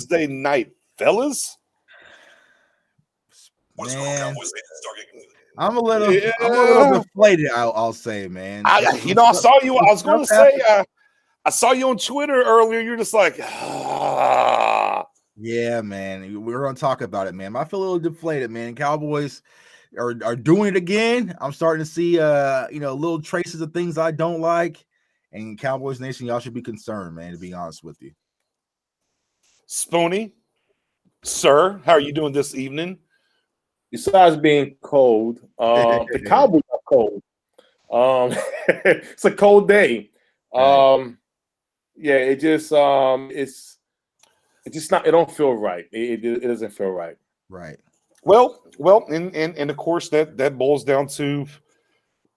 Thursday night, fellas. Man, I'm a little deflated. I'll say, man. I saw you. I was going to say, I saw you on Twitter earlier. You're just like, yeah, man. We're gonna talk about it, man. I feel a little deflated, man. Cowboys are doing it again. I'm starting to see little traces of things I don't like. And Cowboys Nation, y'all should be concerned, man, to be honest with you. Spoony, sir, how are you doing this evening? Besides being cold, the Cowboys are cold. It's a cold day. Yeah, it just it's just not. It don't feel right. It doesn't feel right. Right. Well, and of course that boils down to,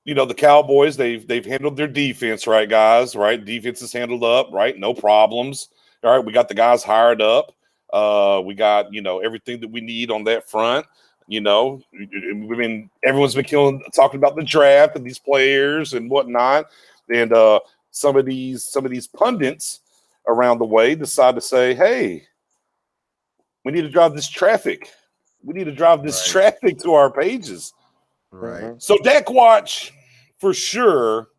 the Cowboys. They've handled their defense right, guys. Right, defense is handled up. Right, no problems. All right, we got the guys hired up. We got everything that we need on that front. Everyone's been talking about the draft and these players and whatnot, and some of these pundits around the way decide to say, "Hey, we need to drive this traffic. We need to drive this traffic to our pages." Right. So Dak Watch, for sure,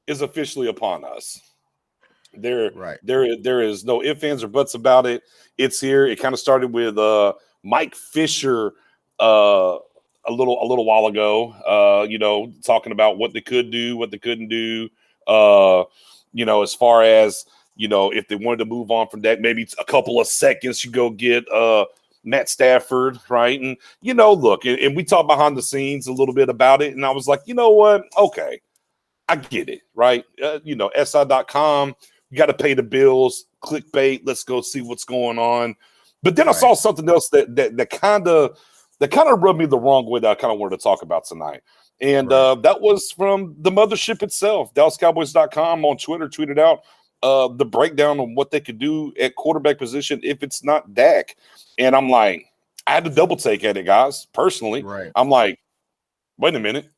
is officially upon us. There is no ifs, ands, or buts about it. It's here. It kind of started with Mike Fisher a little while ago. Talking about what they could do, what they couldn't do. As far as if they wanted to move on from that, maybe a couple of seconds you go get Matt Stafford, right? And look, and we talked behind the scenes a little bit about it, and I was like, you know what? Okay, I get it, right? SI.com. You got to pay the bills, clickbait. Let's go see what's going on. But then I saw something else that kind of rubbed me the wrong way that I kind of wanted to talk about tonight. And that was from the mothership itself. DallasCowboys.com on Twitter tweeted out the breakdown of what they could do at quarterback position if it's not Dak. And I'm like, I had to double take at it, guys, personally. Right. I'm like, wait a minute.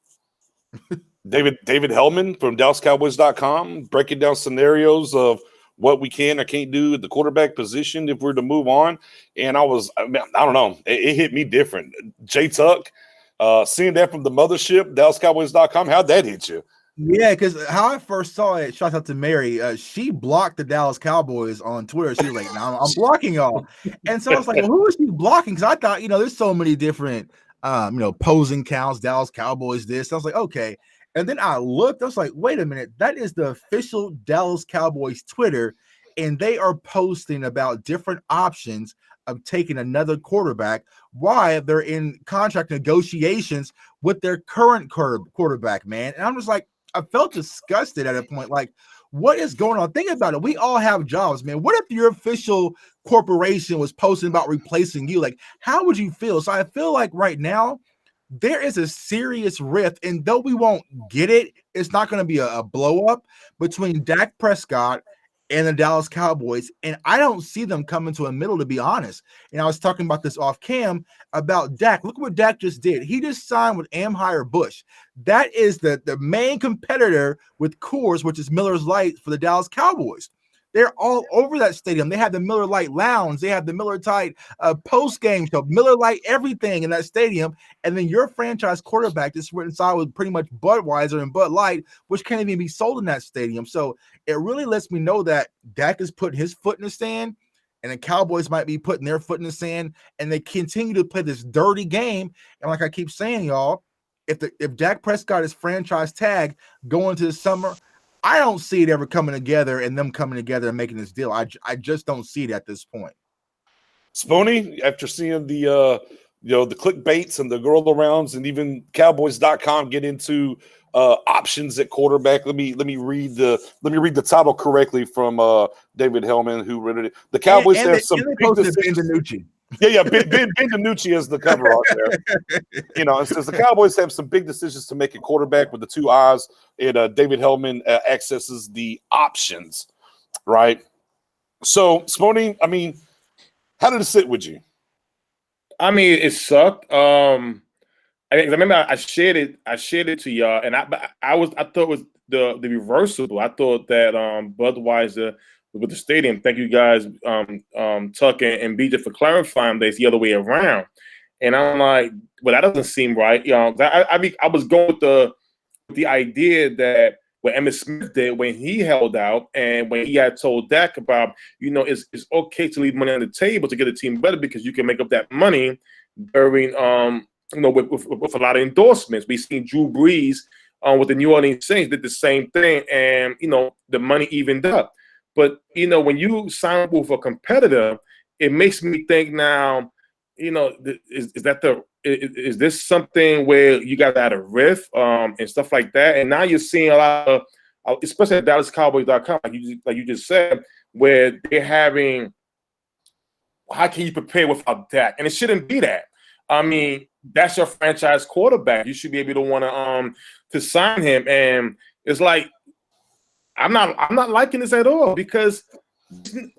David Hellman from DallasCowboys.com breaking down scenarios of what we can or can't do at the quarterback position if we're to move on. And I don't know. It hit me different. Jay Tuck, seeing that from the mothership, DallasCowboys.com, how'd that hit you? Yeah, because how I first saw it, shout out to Mary, she blocked the Dallas Cowboys on Twitter. She was like, "No, I'm blocking y'all." And so I was like, well, who is she blocking? Because I thought, there's so many different, posing counts, Dallas Cowboys this. I was like, okay. And then I looked, I was like, wait a minute, that is the official Dallas Cowboys Twitter, and they are posting about different options of taking another quarterback while they're in contract negotiations with their current quarterback, man. And I'm just like, I felt disgusted at a point. Like, what is going on? Think about it. We all have jobs, man. What if your official corporation was posting about replacing you? Like, how would you feel? So I feel like right now, there is a serious rift, and though we won't get it, it's not going to be a blow up between Dak Prescott and the Dallas Cowboys, and I don't see them coming to a middle, to be honest. And I was talking about this off cam about Dak. Look what Dak just did. He just signed with Anheuser-Busch. That is the main competitor with Coors, which is Miller's Light for the Dallas Cowboys. They're all over that stadium. They have the Miller Lite Lounge. They have the Miller Lite post-game show, Miller Lite everything in that stadium. And then your franchise quarterback just went inside with pretty much Budweiser and Bud Light, which can't even be sold in that stadium. So it really lets me know that Dak is putting his foot in the sand, and the Cowboys might be putting their foot in the sand, and they continue to play this dirty game. And like I keep saying, y'all, if Dak Prescott is franchise tag going to the summer, I don't see it ever coming together and them coming together and making this deal. I just don't see it at this point. Spoony, after seeing the the clickbaits and the girl arounds and even Cowboys.com get into options at quarterback. Let me read the title correctly from David Hellman, who read it. The Cowboys have some big decisions. Yeah, Ben DiNucci is the cover art there. It says the Cowboys have some big decisions to make at quarterback with the two eyes, and David Hellman accesses the options, right? So, Spony, I mean, how did it sit with you? I mean, it sucked. I remember I shared it to y'all, and I thought it was the reversible. I thought that Budweiser with the stadium. Thank you guys, Tuck and BJ, for clarifying this the other way around. And I'm like, well, that doesn't seem right. I was going with the idea that what Emmitt Smith did when he held out and when he had told Dak about, it's okay to leave money on the table to get a team better because you can make up that money during, with a lot of endorsements. We've seen Drew Brees with the New Orleans Saints did the same thing, and the money evened up. But when you sign with a competitor, it makes me think now. Is this something where you guys had a riff and stuff like that? And now you're seeing a lot of, especially at DallasCowboys.com, like you just said, where they're having, how can you prepare without Dak? And it shouldn't be that. I mean, that's your franchise quarterback. You should be able to want to sign him. And it's like, I'm not liking this at all because,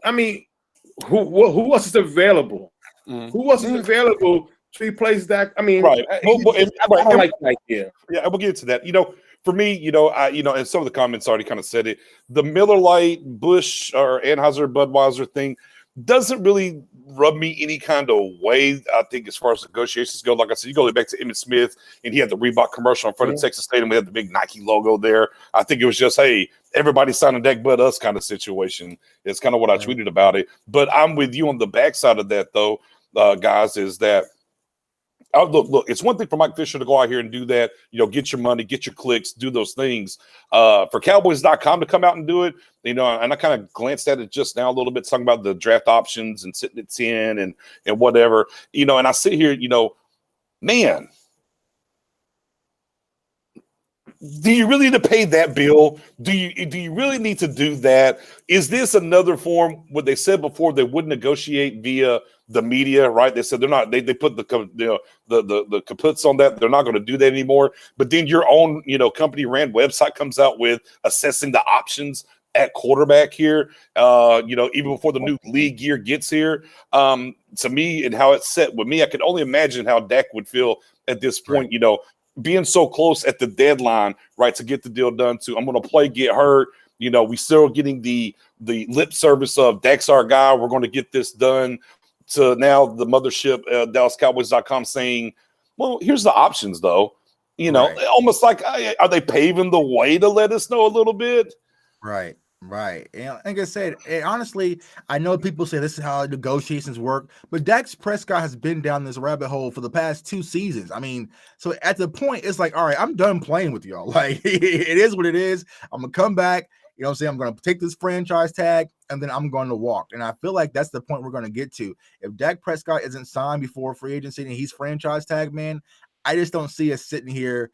I mean, who else is available? Who else is available to replace Dak? I mean, right. I don't like that idea. Yeah, we'll get to that. For me, and some of the comments already kind of said it. The Miller Lite, Busch, or Anheuser Budweiser thing doesn't really rub me any kind of way. I think as far as negotiations go, like I said, you go back to Emmitt Smith, and he had the Reebok commercial in front of Texas Stadium. We had the big Nike logo there. I think it was just, hey, everybody signing Dak but us kind of situation. It's kind of what I tweeted about it. But I'm with you on the backside of that, though, guys, is that look, it's one thing for Mike Fisher to go out here and do that, get your money, get your clicks, do those things. For Cowboys.com to come out and do it, and I kind of glanced at it just now a little bit, talking about the draft options and sitting at 10 and whatever, and I sit here, man, do you really need to pay that bill? Do you really need to do that? Is this another form? What they said before, they wouldn't negotiate via the media, right? They said they're not. They put the kaputs on that. They're not going to do that anymore. But then your own company ran website comes out with assessing the options at quarterback here. Even before the new league year gets here. To me, and how it's set with me, I could only imagine how Dak would feel at this point. Right. Being so close at the deadline, right, to get the deal done. I'm going to play, get hurt. We still getting the lip service of Dak's our guy. We're going to get this done. To now the mothership, DallasCowboys.com saying, well, here's the options, though. Right. Almost like, are they paving the way to let us know a little bit? Right. And like I said, honestly, I know people say this is how negotiations work, but Dak Prescott has been down this rabbit hole for the past 2 seasons. I mean, so at the point, it's like, all right, I'm done playing with y'all. Like, it is what it is. I'm going to come back. You know what I'm saying? I'm going to take this franchise tag, and then I'm going to walk. And I feel like that's the point we're going to get to. If Dak Prescott isn't signed before free agency and he's franchise tag, man, I just don't see us sitting here,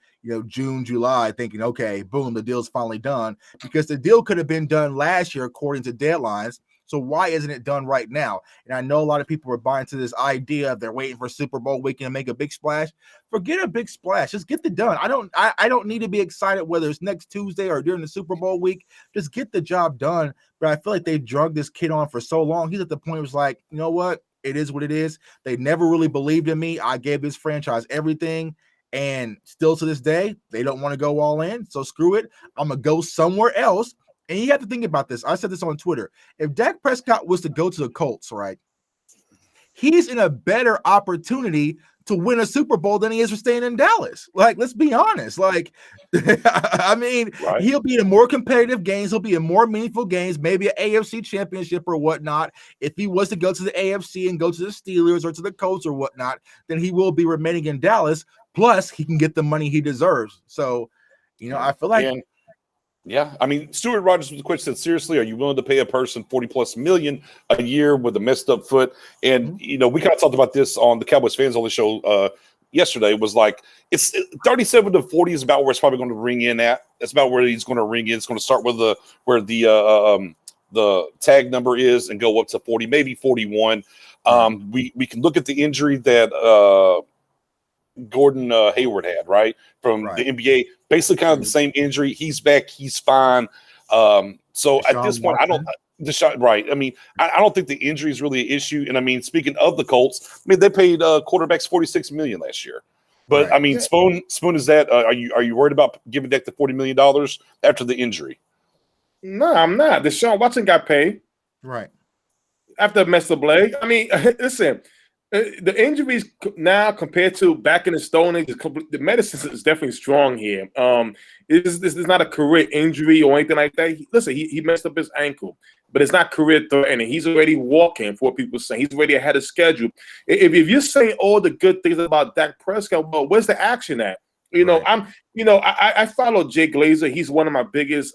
June, July, thinking, okay, boom, the deal's finally done, because the deal could have been done last year according to deadlines. So why isn't it done right now? And I know a lot of people are buying to this idea of they're waiting for Super Bowl weekend to make a big splash. Forget a big splash. Just get the done. I don't need to be excited whether it's next Tuesday or during the Super Bowl week. Just get the job done. But I feel like they've drugged this kid on for so long. He's at the point where it's like, you know what? It is what it is. They never really believed in me. I gave this franchise everything. And still to this day, they don't want to go all in. So screw it. I'm going to go somewhere else. And you have to think about this. I said this on Twitter. If Dak Prescott was to go to the Colts, right, he's in a better opportunity to win a Super Bowl than he is for staying in Dallas. Like, let's be honest. Like, I mean, right. He'll be in more competitive games. He'll be in more meaningful games, maybe an AFC championship or whatnot. If he was to go to the AFC and go to the Steelers or to the Colts or whatnot, then he will be remaining in Dallas. Plus, he can get the money he deserves. So, I feel like yeah, I mean, Stuart Rogers with the question said, seriously, are you willing to pay a person $40+ million a year with a messed up foot? And, we kind of talked about this on the Cowboys Fans Only show yesterday. It was like, it's 37 to 40 is about where it's probably going to ring in at. That's about where he's going to ring in. It's going to start with where the tag number is and go up to 40, maybe 41. We can look at the injury that Gordon Hayward had, right, from the NBA. Basically kind of the same injury. He's back. He's fine. So at this point, right. I mean, I don't think the injury is really an issue. And I mean, speaking of the Colts, I mean, they paid quarterbacks $46 million last year. But I mean, Spoon is that? Are you worried about giving Dak the $40 million after the injury? No, I'm not. Deshaun Watson got paid. Right. After a messed up leg. I mean, listen, the injuries now compared to back in the Stone Age, the medicine is definitely strong here. This is not a career injury or anything like that. Listen, he messed up his ankle, but it's not career threatening. He's already walking, for what people say. He's already ahead of schedule. If you're saying all the good things about Dak Prescott, well, where's the action at? I follow Jay Glazer. He's one of my biggest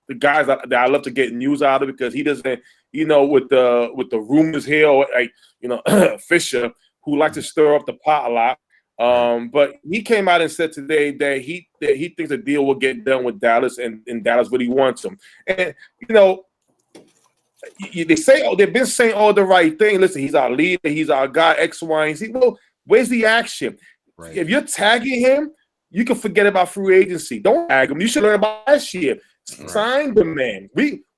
the guys that I love to get news out of, because he doesn't, with the rumors here, or like, Fisher, who likes to stir up the pot a lot. But he came out and said today that he thinks the deal will get done with Dallas, and Dallas really wants him. And they've been saying all the right thing. Listen, he's our leader, he's our guy, X, Y, and Z. Well, where's the action? Right. If you're tagging him, you can forget about free agency. Don't tag him. You should learn about last year. Sign the man.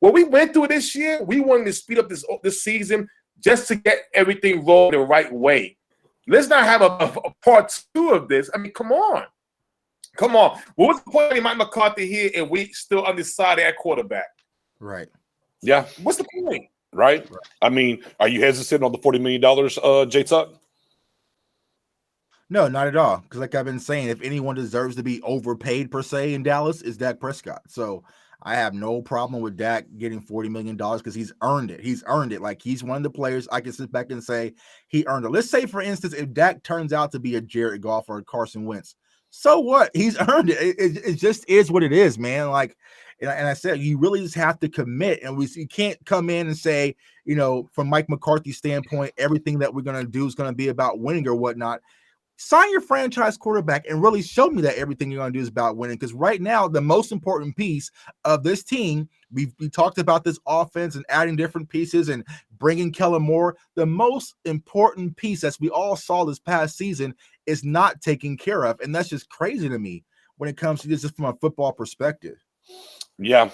What we went through this year, we wanted to speed up this season just to get everything rolled the right way. Let's not have a part two of this. I mean, come on. What was the point of Mike McCarthy here and we still undecided at quarterback? Right. Yeah. What's the point? Right. I mean, are you hesitant on the $40 million, J Tuck? No, not at all. Because like I've been saying, if anyone deserves to be overpaid per se in Dallas, it's Dak Prescott. So I have no problem with Dak getting $40 million because he's earned it. He's earned it. Like, he's one of the players I can sit back and say he earned it. Let's say, for instance, if Dak turns out to be a Jared Goff or a Carson Wentz, so what? He's earned it. It just is what it is, man. Like, and I said, you really just have to commit. And you can't come in and say, from Mike McCarthy's standpoint, everything that we're going to do is going to be about winning or whatnot. Sign your franchise quarterback and really show me that everything you're going to do is about winning. Because right now, the most important piece of this team, we talked about this offense and adding different pieces and bringing Kellen Moore. The most important piece, as we all saw this past season, is not taken care of. And that's just crazy to me when it comes to this just from a football perspective. Yeah.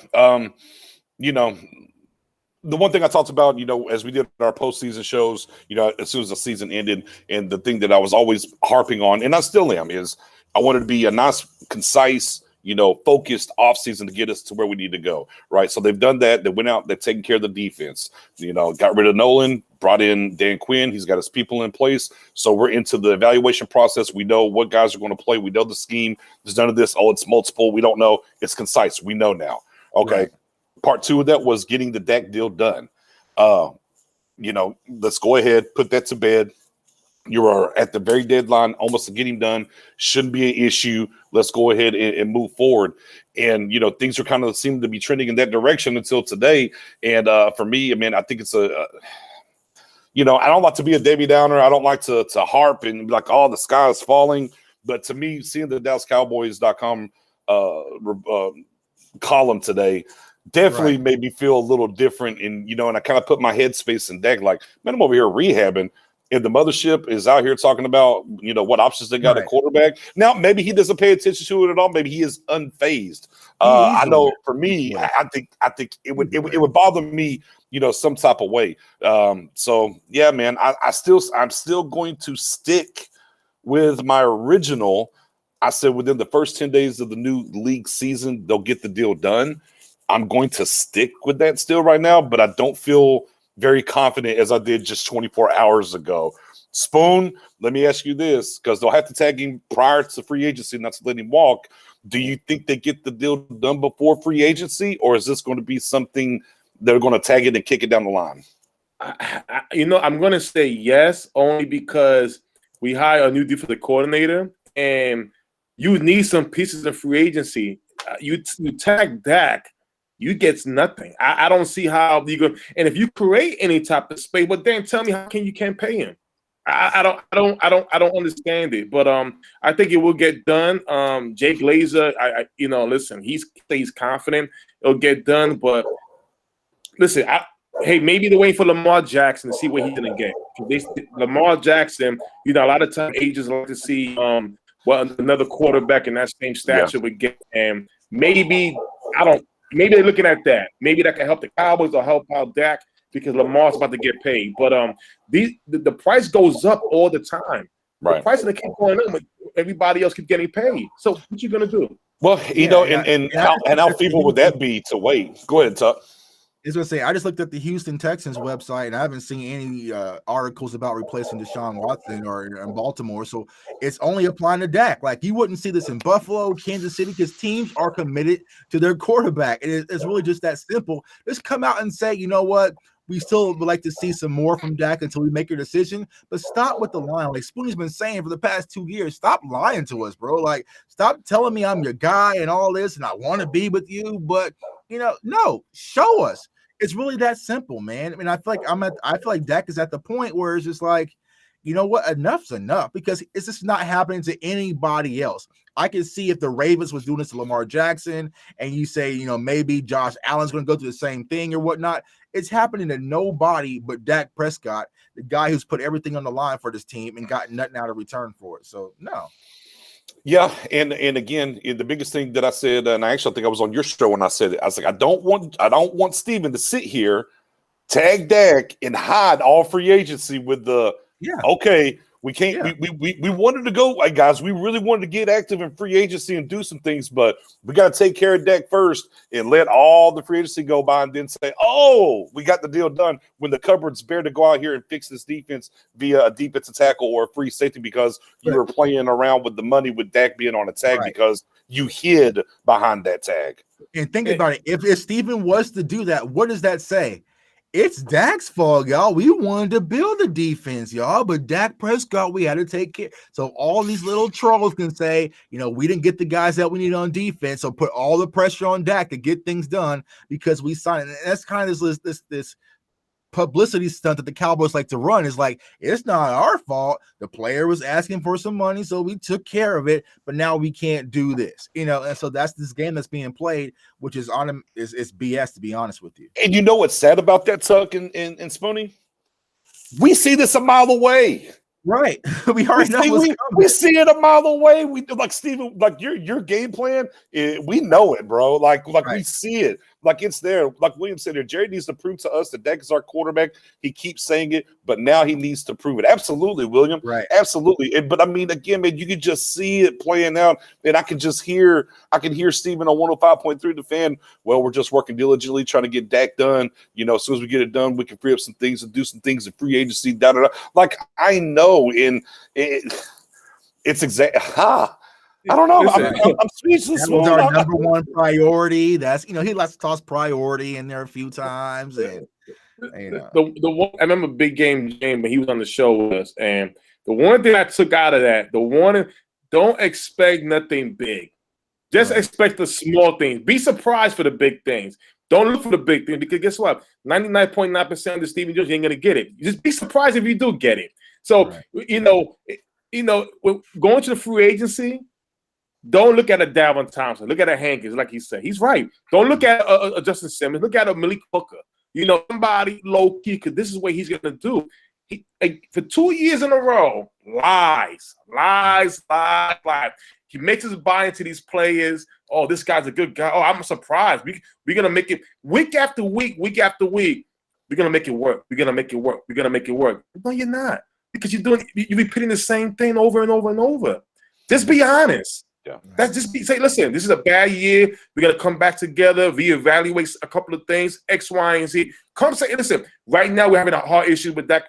The one thing I talked about, as we did our postseason shows, as soon as the season ended, and the thing that I was always harping on, and I still am, is I wanted to be a nice, concise, focused offseason to get us to where we need to go, right? So they've done that. They went out, they've taken care of the defense, got rid of Nolan, brought in Dan Quinn. He's got his people in place. So we're into the evaluation process. We know what guys are going to play. We know the scheme. There's none of this, it's multiple. We don't know. It's concise. We know now. Okay. Right. Part two of that was getting the Dak deal done. Let's go ahead, put that to bed. You are at the very deadline, almost to get him done. Shouldn't be an issue. Let's go ahead and move forward. And, things are kind of seem to be trending in that direction until today. And for me, I mean, I think it's I don't like to be a Debbie Downer. I don't like to harp and be like, oh, the sky is falling. But to me, seeing the DallasCowboys.com column today definitely made me feel a little different. And, and I kind of put my headspace in Dak, like, man, I'm over here rehabbing. And the mothership is out here talking about, what options they got at quarterback. Now, maybe he doesn't pay attention to it at all. Maybe he is unfazed. I know for me, I think it would bother me, some type of way. So yeah, man, I'm still going to stick with my original. I said within the first 10 days of the new league season, they'll get the deal done. I'm going to stick with that still right now, but I don't feel very confident as I did just 24 hours ago. Spoon, let me ask you this, because they'll have to tag him prior to free agency, not to let him walk. Do you think they get the deal done before free agency, or is this going to be something they're going to tag it and kick it down the line? I'm going to say yes, only because we hire a new defensive coordinator, and you need some pieces of free agency. You tag Dak, you get nothing. I don't see how you go. And if you create any type of space, but then tell me how you can't pay him. I don't understand it. But I think it will get done. Jake Glazer, listen, he's confident it'll get done. But listen, maybe they're waiting for Lamar Jackson to see what he's gonna get. Lamar Jackson, a lot of time agents like to see what another quarterback in that same stature would get, and maybe Maybe they're looking at that. Maybe that can help the Cowboys or help out Dak because Lamar's about to get paid. But the price goes up all the time. Right. The price of the keep going up, but everybody else keep getting paid. So what you gonna do? Well, and how feeble would that be to wait? Go ahead, Tuck. was gonna say, I just looked at the Houston Texans website and I haven't seen any articles about replacing Deshaun Watson or in Baltimore. So it's only applying to Dak. Like you wouldn't see this in Buffalo, Kansas City, because teams are committed to their quarterback. It's really just that simple. Just come out and say, you know what? We still would like to see some more from Dak until we make a decision, but stop with the line. Like Spoonie's been saying for the past 2 years, stop lying to us, bro. Like, stop telling me I'm your guy and all this, and I want to be with you, but no, show us. It's really that simple, man. I mean, I feel like Dak is at the point where it's just like, you know what, enough's enough, because it's just not happening to anybody else. I can see if the Ravens was doing this to Lamar Jackson, and you say, maybe Josh Allen's going to go through the same thing or whatnot. It's happening to nobody but Dak Prescott, the guy who's put everything on the line for this team and got nothing out of return for it. So, no. Yeah, and again, the biggest thing that I said, and I actually think I was on your show when I said it, I was like, I don't want Steven to sit here, tag Dak, and hide all free agency with the okay. We can't. Yeah. We wanted to go, guys. We really wanted to get active in free agency and do some things, but we got to take care of Dak first and let all the free agency go by, and then say, "Oh, we got the deal done." When the cupboard's bare to go out here and fix this defense via a defensive tackle or a free safety because you were playing around with the money with Dak being on a tag because you hid behind that tag. And think about it: if Steven was to do that, what does that say? It's Dak's fault, y'all. We wanted to build a defense, y'all, but Dak Prescott, we had to take care. So all these little trolls can say, we didn't get the guys that we need on defense, so put all the pressure on Dak to get things done because we signed. And that's kind of this publicity stunt that the Cowboys like to run. Is like, it's not our fault. The player was asking for some money, so we took care of it, but now we can't do this, and so that's this game that's being played, which is it's BS, to be honest with you. And you know what's sad about that, Tuck and Spoonie? We see this a mile away. Right. We already know what's coming. We see it a mile away. We like Steven, like your game plan, we know it, bro. Like we see it. Like it's there. Like William said here, Jerry needs to prove to us that Dak is our quarterback. He keeps saying it, but now he needs to prove it. Absolutely, William. Right. Absolutely. But I mean, again, man, you can just see it playing out. And I can hear Steven on 105.3 the Fan. Well, we're just working diligently trying to get Dak done. As soon as we get it done, we can free up some things and do some things in free agency. Da, da, da. Like I know, and it's exact. I don't know. Listen, I'm speechless. That was our number one priority. That's he likes to toss priority in there a few times, and the one I remember big game when he was on the show with us, and the one thing I took out of that, don't expect nothing big, just expect the small things. Be surprised for the big things. Don't look for the big thing because guess what? 99.9% of the Stephen Jones, you ain't gonna get it. Just be surprised if you do get it. So going to the free agency. Don't look at a Dalvin Thompson. Look at a Hankins, like he said. He's right. Don't look at a Justin Simmons. Look at a Malik Hooker. Somebody low key, because this is what he's going to do. For 2 years in a row, lies. He makes us buy into these players. Oh, this guy's a good guy. Oh, I'm surprised. We're going to make it week after week. We're going to make it work. We're going to make it work. No, you're not. Because you're repeating the same thing over and over and over. Just be honest. Yeah. That's say, listen, this is a bad year. We're gonna come back together, reevaluate a couple of things, X, Y, and Z. Come say, listen, right now we're having a hard issue with Dak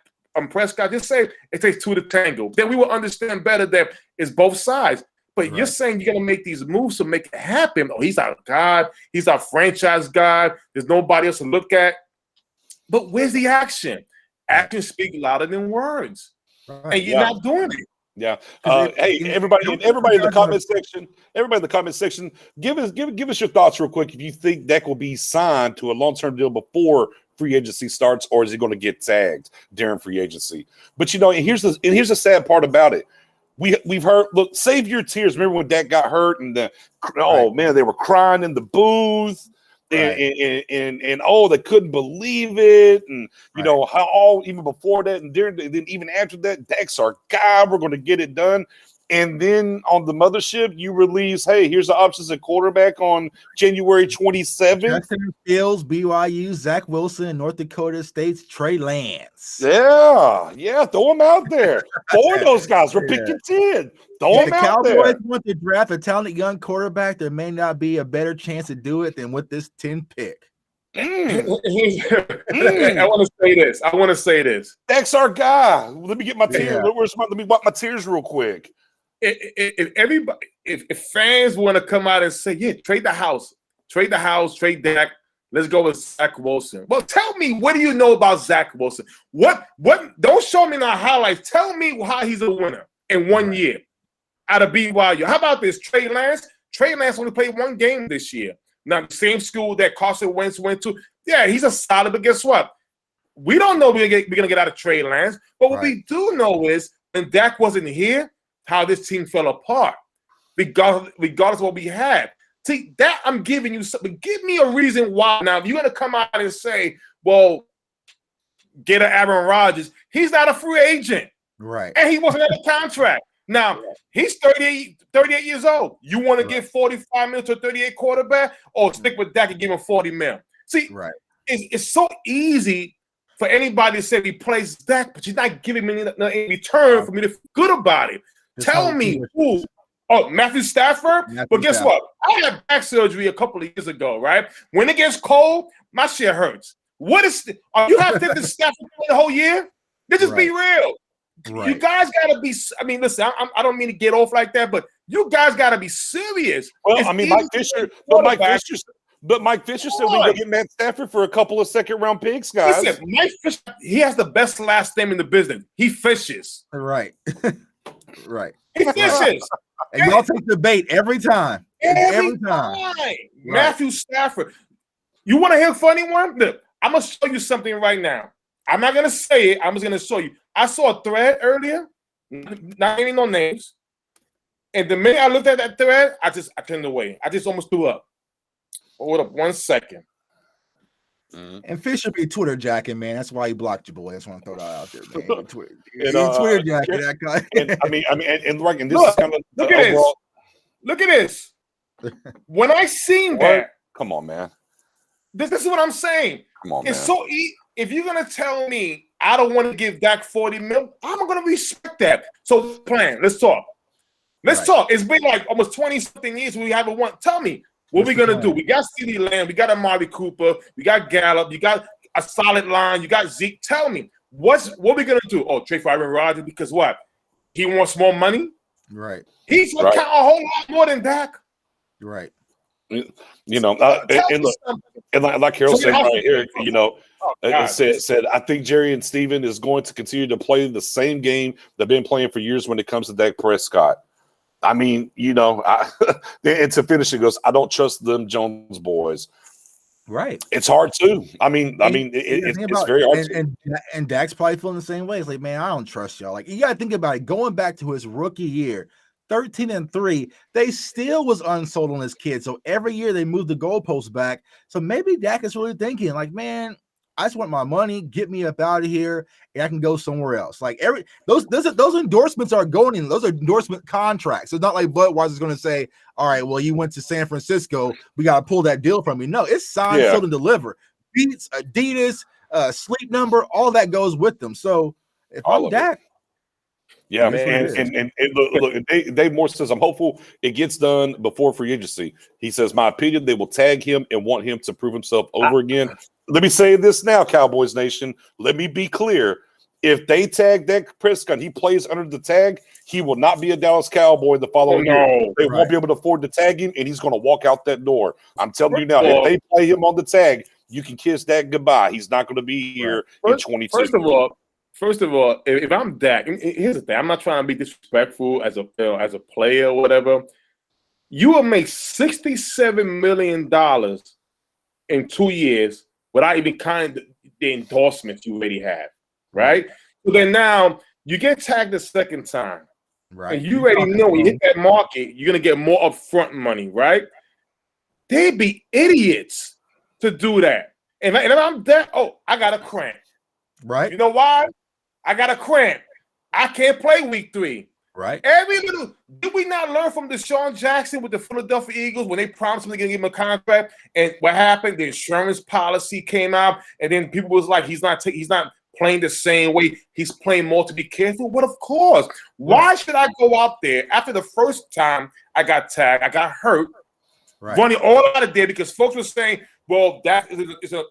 Prescott. Just say it takes two to tango. Then we will understand better that it's both sides. But you're saying you're gonna make these moves to make it happen. Oh, he's our God, he's our franchise guy. There's nobody else to look at. But where's the action? Actions speak louder than words. Right. And you're not doing it. Yeah. Hey, everybody in the comment section, give us your thoughts real quick. If you think Dak will be signed to a long-term deal before free agency starts, or is he going to get tagged during free agency? But and here's the sad part about it. We've heard. Look, save your tears. Remember when Dak got hurt and man, they were crying in the booth. And they couldn't believe it, and how even before that and then even after that, Dak's our guy. We're going to get it done. And then on the mothership, you release, hey, here's the options at quarterback on January 27th. Justin Fields, BYU, Zach Wilson, and North Dakota State's Trey Lance. Yeah, throw them out there. 4 of those guys. We're picking 10. Throw them out there. The Cowboys want to draft a talented young quarterback. There may not be a better chance to do it than with this 10th pick. I want to say this. Dak's our guy. Let me get my tears. Let me wipe my tears real quick. If fans want to come out and say, yeah, trade the house, trade Dak, let's go with Zach Wilson. Well, tell me, what do you know about Zach Wilson? What? Don't show me the highlights. Tell me how he's a winner in 1 year out of BYU. How about this, Trey Lance? Trey Lance only played 1 game this year. Now, the same school that Carson Wentz went to. Yeah, he's a solid, but guess what? We don't know we're going to get out of Trey Lance, but what we do know is when Dak wasn't here, how this team fell apart, regardless of what we had. See, that I'm giving you something. Give me a reason why. Now, if you're going to come out and say, well, get an Aaron Rodgers, he's not a free agent. Right. And he wasn't under contract. Now, he's 38 years old. You want to give $45 million to a 38 quarterback or stick with Dak and give him $40 million? See, it's so easy for anybody to say replace Dak, but you're not giving me nothing in return for me to feel good about it. Tell me who. Oh, Matthew Stafford? But guess what? I had back surgery a couple of years ago, right? When it gets cold, my shit hurts. You have 50 Stafford the whole year? Let's just be real. Right. You guys gotta be. I mean, listen. I don't mean to get off like that, but you guys gotta be serious. Well, I mean, Mike Fisher said we could get Matt Stafford for a couple of second-round picks, guys. Listen, Mike Fisher, he has the best last name in the business. He fishes. Right. Right. He fishes. And y'all take the bait every time. Every time. Right. Matthew Stafford. You want to hear a funny one? Look, I'm gonna show you something right now. I'm not gonna say it. I'm just gonna show you. I saw a thread earlier, not naming no names, and the minute I looked at that thread, I turned away. I just almost threw up. Hold up 1 second. And Fisher be Twitter jacking, man. That's why he blocked your boy. That's why I throw that out there, man. Twitter jacking that guy. And this is kind of look at this. Look at this. When I seen that, come on, man. This is what I'm saying. Come on, it's so easy. If you're gonna tell me I don't want to give Dak $40 million, I'm gonna respect that. So plan. Let's talk. Let's talk. It's been like almost 20-something years we haven't won. Tell me what we're gonna do. We got CeeDee Lamb, we got Amari Cooper, we got Gallup, you got a solid line, you got Zeke. Tell me what we gonna do? Oh, trade for Aaron Rodgers because what? He wants more money. Right. He's gonna count a whole lot more than Dak. Right. You know, and like Carol said right here, you know, said I think Jerry and Steven is going to continue to play the same game they've been playing for years when it comes to Dak Prescott. I mean, you know, and to finish it goes, I don't trust them Jones boys. Right. It's hard too. It's very hard. And Dak's probably feeling the same way. It's like, man, I don't trust y'all. Like, you got to think about it. Going back to his rookie year, 13-3, they still was unsold on this kid. So every year they moved the goalposts back. So maybe Dak is really thinking, like, man, I just want my money, get me up out of here, and I can go somewhere else. Like those endorsements are going in. Those are endorsement contracts. It's not like Budweiser's going to say, all right, well, you went to San Francisco, we got to pull that deal from you. No, it's signed, sold, and deliver. Beats, Adidas, sleep number, all that goes with them. So if I'm Dak. Yeah, man, and look, Dave Moore says, I'm hopeful it gets done before free agency. He says, my opinion, they will tag him and want him to prove himself over again. Let me say this now, Cowboys Nation. Let me be clear. If they tag Dak Prescott, he plays under the tag, he will not be a Dallas Cowboy the following year. They won't be able to afford to tag him, and he's going to walk out that door. I'm telling you now, if they play him on the tag, you can kiss Dak goodbye. He's not going to be here in 22. First of all, if I'm Dak, here's the thing. I'm not trying to be disrespectful as a player or whatever. You will make $67 million in 2 years without even counting the endorsements you already have, right? So then now you get tagged the second time, right? And you already know when you hit that market, you're gonna get more upfront money, right? They'd be idiots to do that. And if I'm Dak, I got a cramp, right? You know why? I got a cramp. I can't play week 3. Right. Did we not learn from Deshaun Jackson with the Philadelphia Eagles when they promised him to give him a contract? And what happened? The insurance policy came out, and then people was like, he's not playing the same way. He's playing more to be careful. But of course, why should I go out there after the first time I got tagged, I got hurt, running all out of there because folks were saying, well,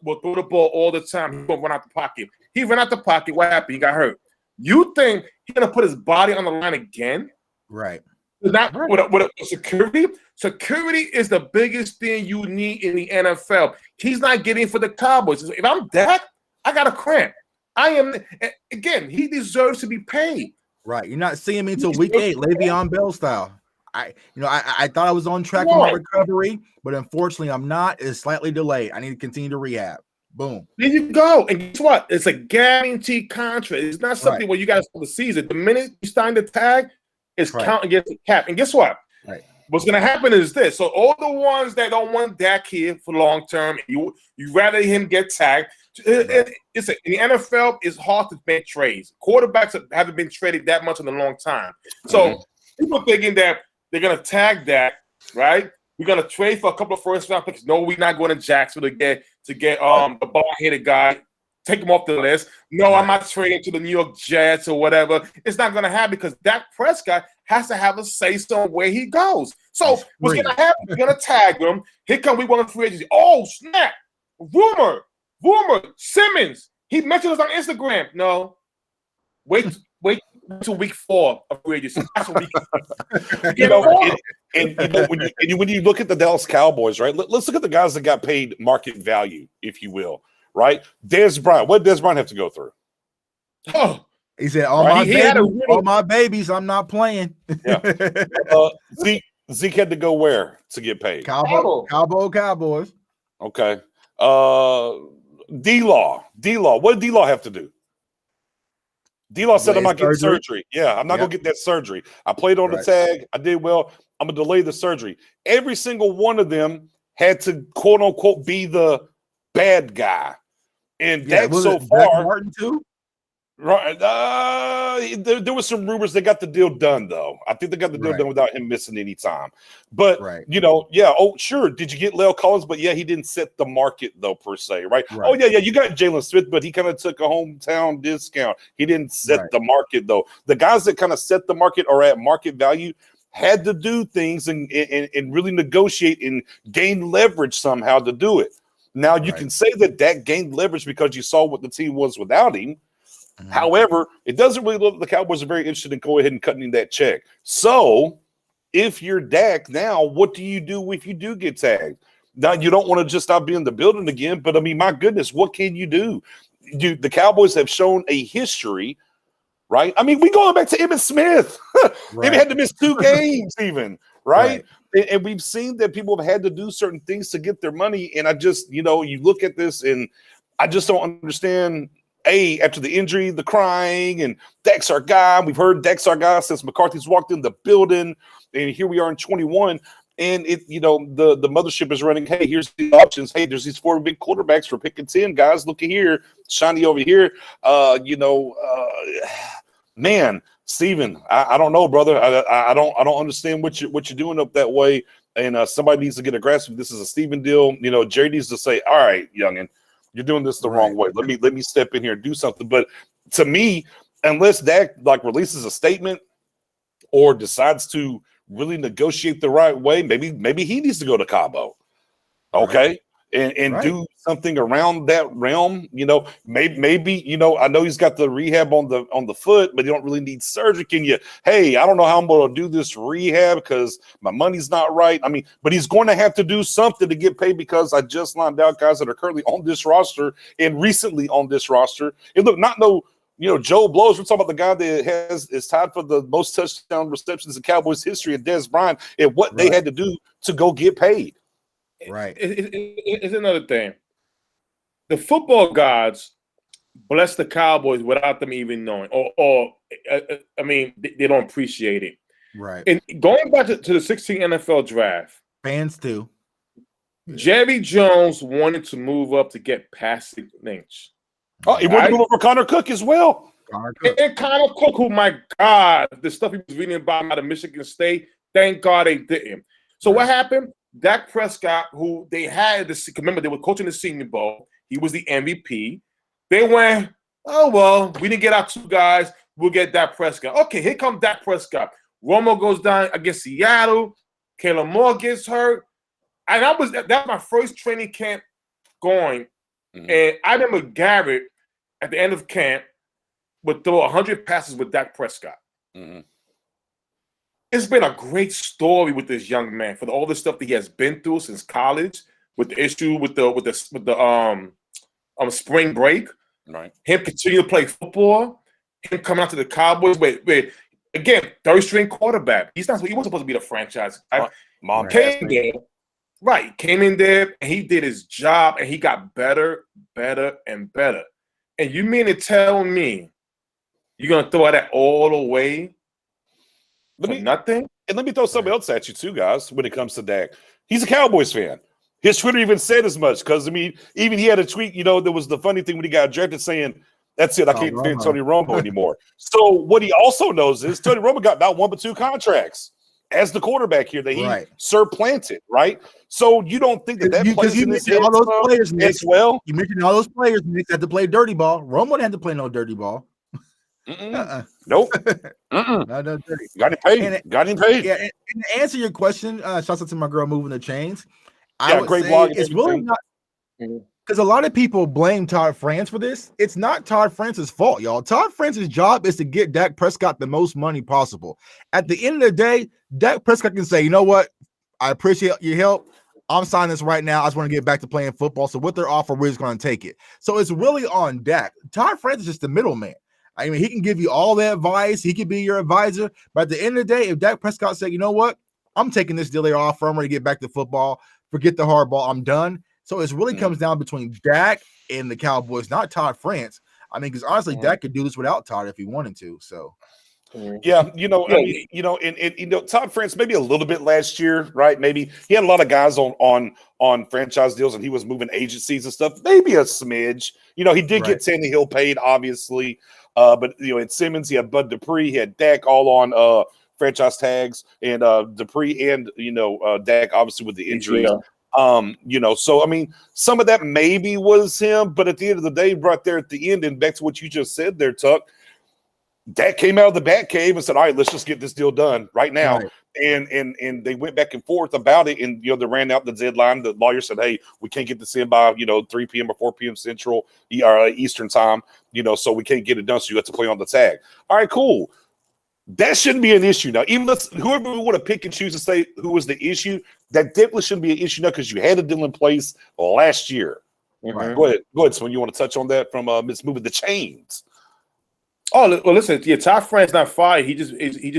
will throw the ball all the time. He's going to run out the pocket. He ran out the pocket. What happened? He got hurt. You think he's going to put his body on the line again? Right. Not with security. Security is the biggest thing you need in the NFL. He's not getting for the Cowboys. If I'm Dak, I got a cramp. Again, he deserves to be paid. Right. You're not seeing me until week 8, Le'Veon Bell style. I thought I was on track with my recovery, but unfortunately I'm not. It's slightly delayed. I need to continue to rehab. Boom. There you go. And guess what? It's a guaranteed contract. It's not something where you guys for the season. The minute you sign the tag, it's counting against the cap. And guess what? Right. What's going to happen is this. So all the ones that don't want Dak here for long term, you rather him get tagged. In the NFL, it's hard to make trades. Quarterbacks haven't been traded that much in a long time. So people thinking that they're going to tag Dak, right? We're going to trade for a couple of first-round picks. No, we're not going to Jacksonville to get the ball-headed guy. Take him off the list. No, I'm not trading to the New York Jets or whatever. It's not going to happen because Dak Prescott has to have a say-so on where he goes. So what's going to happen? We're going to tag him. Here come we want to free agency. Oh, snap. Rumor. Simmons. He mentioned us on Instagram. No. Wait till week 4 of free agency. That's what when you look at the Dallas Cowboys, right? Let's look at the guys that got paid market value, if you will. Right, Dez Bryant. What did Dez Bryant have to go through? Oh, he said, "All my babies, I'm not playing." Yeah. Zeke had to go where to get paid? Cowboys. Okay. D-Law. What did D-Law have to do? D-Law said, "I'm not getting surgery." Yeah, I'm not gonna get that surgery. I played on the tag. I did well. I'm gonna delay the surgery. Every single one of them had to quote unquote be the bad guy. And Dak so far, Martin too? Right? There was some rumors they got the deal done though. I think they got the deal done without him missing any time. But oh sure, did you get La'el Collins? But he didn't set the market though per se, right? Oh yeah, you got Jalen Smith, but he kind of took a hometown discount. He didn't set the market though. The guys that kind of set the market or at market value had to do things and really negotiate and gain leverage somehow to do it. Now, you can say that Dak gained leverage because you saw what the team was without him. Mm-hmm. However, it doesn't really look like the Cowboys are very interested in going ahead and cutting that check. So, if you're Dak now, what do you do if you do get tagged? Now, you don't want to just stop being in the building again, but, I mean, my goodness, what can you do? The Cowboys have shown a history, right? I mean, we going back to Emmitt Smith. Maybe had to miss 2 games even, right? And we've seen that people have had to do certain things to get their money. And I just, you look at this and I just don't understand, after the injury, the crying, and Dak's our guy. We've heard Dak's our guy since McCarthy's walked in the building. And here we are in 21. And the mothership is running, hey, here's the options. Hey, there's these 4 big quarterbacks for picking 10 guys. Look at here. Shiny over here. Man, Steven, I don't know, brother. I don't understand what you're doing up that way. And somebody needs to get a grasp of this is a Steven deal. Jerry needs to say, all right, youngin, you're doing this the wrong way. Let me step in here and do something. But to me, unless Dak releases a statement or decides to really negotiate the right way, maybe he needs to go to Cabo. Okay. And do something around that realm, maybe, I know he's got the rehab on the foot, but you don't really need surgery. I don't know how I'm going to do this rehab because my money's not right. I mean, but he's going to have to do something to get paid because I just lined out guys that are currently on this roster and recently on this roster. And look, Joe Blows, we're talking about the guy that is tied for the most touchdown receptions in Cowboys history, and Dez Bryant, and what they had to do to go get paid. Right. It's another thing. The football gods bless the Cowboys without them even knowing, they don't appreciate it. Right. And going back to the 16 NFL draft, fans too. Jerry Jones wanted to move up to get past Lynch. Oh, he wanted to move for Connor Cook as well. And Connor Cook, who, my God, the stuff he was reading about out of Michigan State, thank God they didn't. So what happened? Dak Prescott, who they had to remember, they were coaching the Senior Bowl. He was the MVP. They went, oh, well, we didn't get our 2 guys. We'll get Dak Prescott. Okay, here comes Dak Prescott. Romo goes down against Seattle. Kayla Moore gets hurt. And that's my first training camp going. And I remember Garrett at the end of camp would throw 100 passes with Dak Prescott. It's been a great story with this young man for all the stuff that he has been through since college, with the issue with the spring break, right? Him continue to play football, him coming out to the Cowboys. Wait, again, third string quarterback. He wasn't supposed to be the franchise guy. Mom came there. Right, came in there and he did his job and he got better, and better. And you mean to tell me you're gonna throw that all away for nothing? And let me throw something else at you too, guys. When it comes to Dak, he's a Cowboys fan. His Twitter even said as much because even he had a tweet. There was the funny thing when he got drafted saying, "That's it, I can't defend Tony Romo anymore." So what he also knows is Tony Romo got about 1 but 2 contracts as the quarterback here that he supplanted, right? So you don't think that plays in his head all those players as well? You mentioned all those players had to play dirty ball. Romo didn't have to play no dirty ball. Nope. Not dirty. Got him paid. Yeah, and to answer your question, shouts out to my girl moving the chains. I would great blog. It's really not because a lot of people blame Todd France for this. It's not Todd France's fault, y'all. Todd France's job is to get Dak Prescott the most money possible. At the end of the day, Dak Prescott can say, "You know what? I appreciate your help. I'm signing this right now. I just want to get back to playing football. So what they're offering, we're just going to take it." So it's really on Dak. Todd France is just the middleman. I mean, he can give you all the advice. He can be your advisor. But at the end of the day, if Dak Prescott said, "You know what? I'm taking this deal they're offering. I'm going to get back to football. Forget the hardball. I'm done." So it really comes down between Dak and the Cowboys, not Todd France. I mean, because honestly, Dak could do this without Todd if he wanted to. So, yeah, Todd France maybe a little bit last year, right? Maybe he had a lot of guys on franchise deals, and he was moving agencies and stuff. Maybe a smidge. He did get Tannehill paid, obviously, but at Simmons, he had Bud Dupree, he had Dak all on franchise tags, and Dupree and Dak obviously with the injuries. So I mean, some of that maybe was him, but at the end of the day, right there at the end, and back to what you just said there, Tuck, Dak came out of the bat cave and said, "All right, let's just get this deal done right now." Right. And they went back and forth about it, and they ran out the deadline. The lawyer said, "Hey, we can't get this in by 3 p.m. or 4 p.m. Central Eastern time, so we can't get it done. So you have to play on the tag." All right, cool. That shouldn't be an issue now. Even whoever we want to pick and choose to say who was the issue, that definitely shouldn't be an issue now because you had a deal in place last year. Right. Go ahead, Sven. You want to touch on that from Miss Moving the Chains? Oh, well, listen. Yeah, Todd France not fired. He just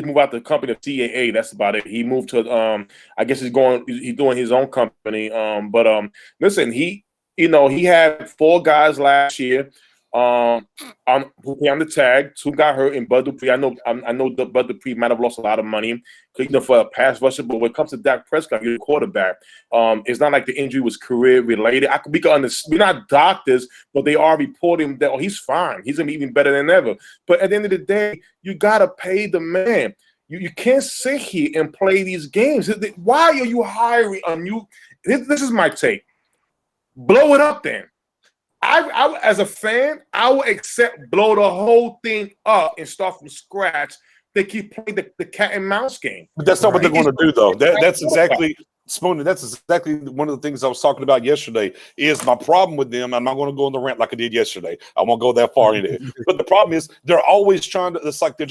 moved out the company of TAA. That's about it. He moved to I guess he's doing his own company. But listen, he had 4 guys last year. Who pay on the tag. 2 got hurt in Bud Dupree. I know the Bud Dupree might have lost a lot of money for a pass rusher, but when it comes to Dak Prescott, you're a quarterback. It's not like the injury was career related. We can understand. We're not doctors, but they are reporting that he's fine. He's gonna be even better than ever. But at the end of the day, you gotta pay the man. You can't sit here and play these games. Why are you hiring a new? This is my take. Blow it up then. I as a fan, I will blow the whole thing up and start from scratch. They keep playing the cat and mouse game. But that's not what they're going to do, though. That's exactly Spooner. That's exactly one of the things I was talking about yesterday. Is my problem with them? I'm not going to go on the rant like I did yesterday. I won't go that far into it. But the problem is they're always trying to. It's like they're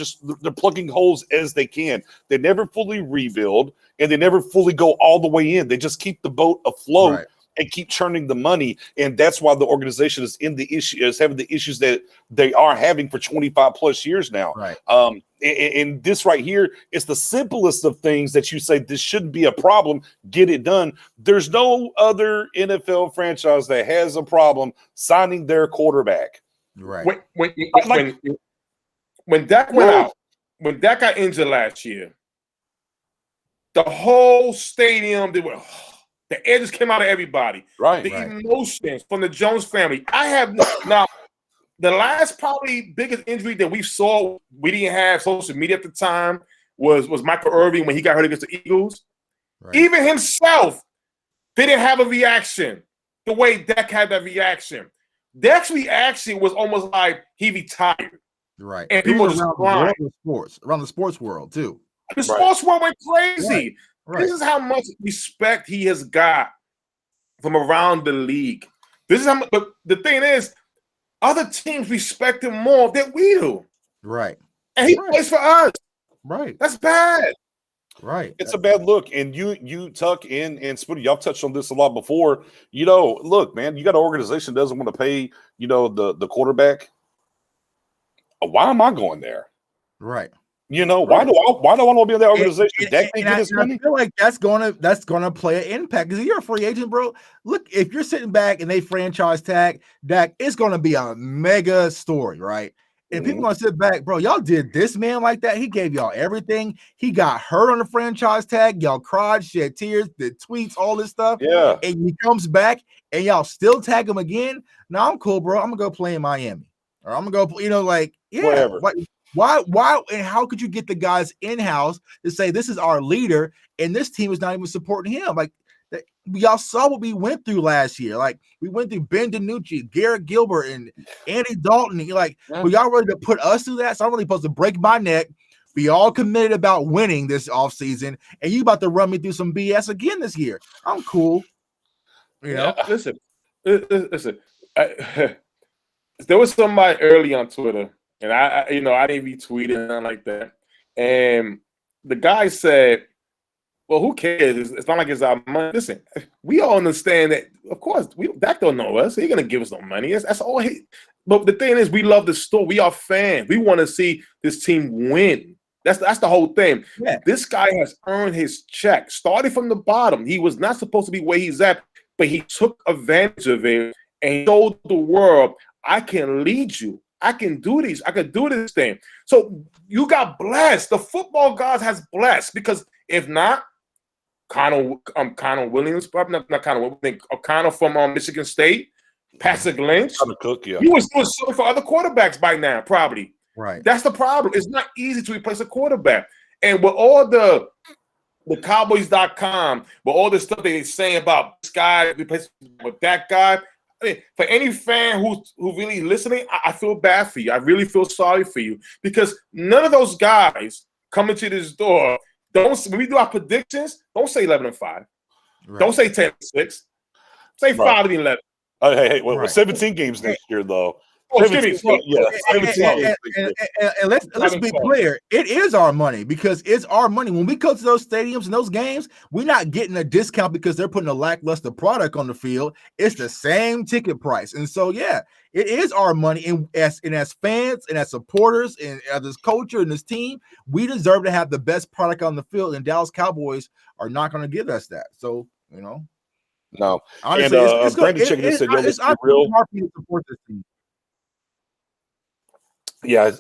plugging holes as they can. They never fully rebuild, and they never fully go all the way in. They just keep the boat afloat. Right. And keep churning the money, and that's why the organization is having the issues that they are having for 25 plus years now. Right. And this right here is the simplest of things that you say this shouldn't be a problem. Get it done. There's no other NFL franchise that has a problem signing their quarterback. Right. When Dak went out, when Dak got injured last year, the whole stadium the air just came out of everybody. Right. The emotions from the Jones family. Now, the last probably biggest injury that we saw, we didn't have social media at the time, was Michael Irvin when he got hurt against the Eagles. Right. Even himself didn't have a reaction the way Dak had that reaction. Dak's reaction was almost like he retired. Right. And people just crying. Around the sports world, too. The sports world went crazy. Right. This is how much respect he has got from around the league. This is how much, but the thing is, other teams respect him more than we do. Right. And he plays for us. Right. That's bad. Right. It's a bad look. And you Tuck and Spooty, y'all touched on this a lot before. Look, man, you got an organization that doesn't want to pay, the quarterback. Why am I going there? Right. Why do I want to be in that organization? I feel like that's gonna play an impact because you're a free agent, bro. Look, if you're sitting back and they franchise tag Dak, it's gonna be a mega story, right? And people gonna sit back, bro. Y'all did this man like that. He gave y'all everything. He got hurt on the franchise tag. Y'all cried, shed tears, did tweets, all this stuff. Yeah. And he comes back and y'all still tag him again. No, I'm cool, bro. I'm gonna go play in Miami. Or I'm gonna go, whatever. Why and how could you get the guys in-house to say this is our leader and this team is not even supporting him? Like y'all saw what we went through last year. Like we went through Ben DiNucci, Garrett Gilbert, and Andy Dalton. And you're like, well, y'all ready to put us through that? So I'm really supposed to break my neck, be all committed about winning this offseason, and you about to run me through some BS again this year. I'm cool. Listen. There was somebody early on Twitter, and I didn't retweet it and nothing like that. And the guy said, well, who cares? It's not like it's our money. Listen, we all understand that, of course, Dak don't know us. He ain't going to give us no money. That's all but the thing is, we love the story. We are fans. We want to see this team win. That's the whole thing. Yeah. This guy has earned his check. Started from the bottom. He was not supposed to be where he's at, but he took advantage of it and showed the world, I can lead you. I can do these. I can do this thing. So you got blessed. The football gods has blessed because if not, Connor Williams, probably not Connor Williams, Connor from Michigan State, Patrick Lynch. Cook, yeah. He was doing something for other quarterbacks by now, probably. Right. That's the problem. It's not easy to replace a quarterback. And with all the Cowboys.com, with all the stuff they say about this guy replacing with that guy, I mean, for any fan who really listening, I feel bad for you. I really feel sorry for you because none of those guys coming to this door. When we do our predictions, don't say 11-5. Right. Don't say 10-6. Say 5-11. Hey, well, 17 games next year though. And let's be clear. It is our money because it's our money. When we go to those stadiums and those games, we're not getting a discount because they're putting a lackluster product on the field. It's the same ticket price. And so, yeah, it is our money. And as fans and as supporters and as this culture and this team, we deserve to have the best product on the field. And Dallas Cowboys are not going to give us that. So, No. Honestly, and Brandon Chicken said, it's real hard for you to support this team. Yeah,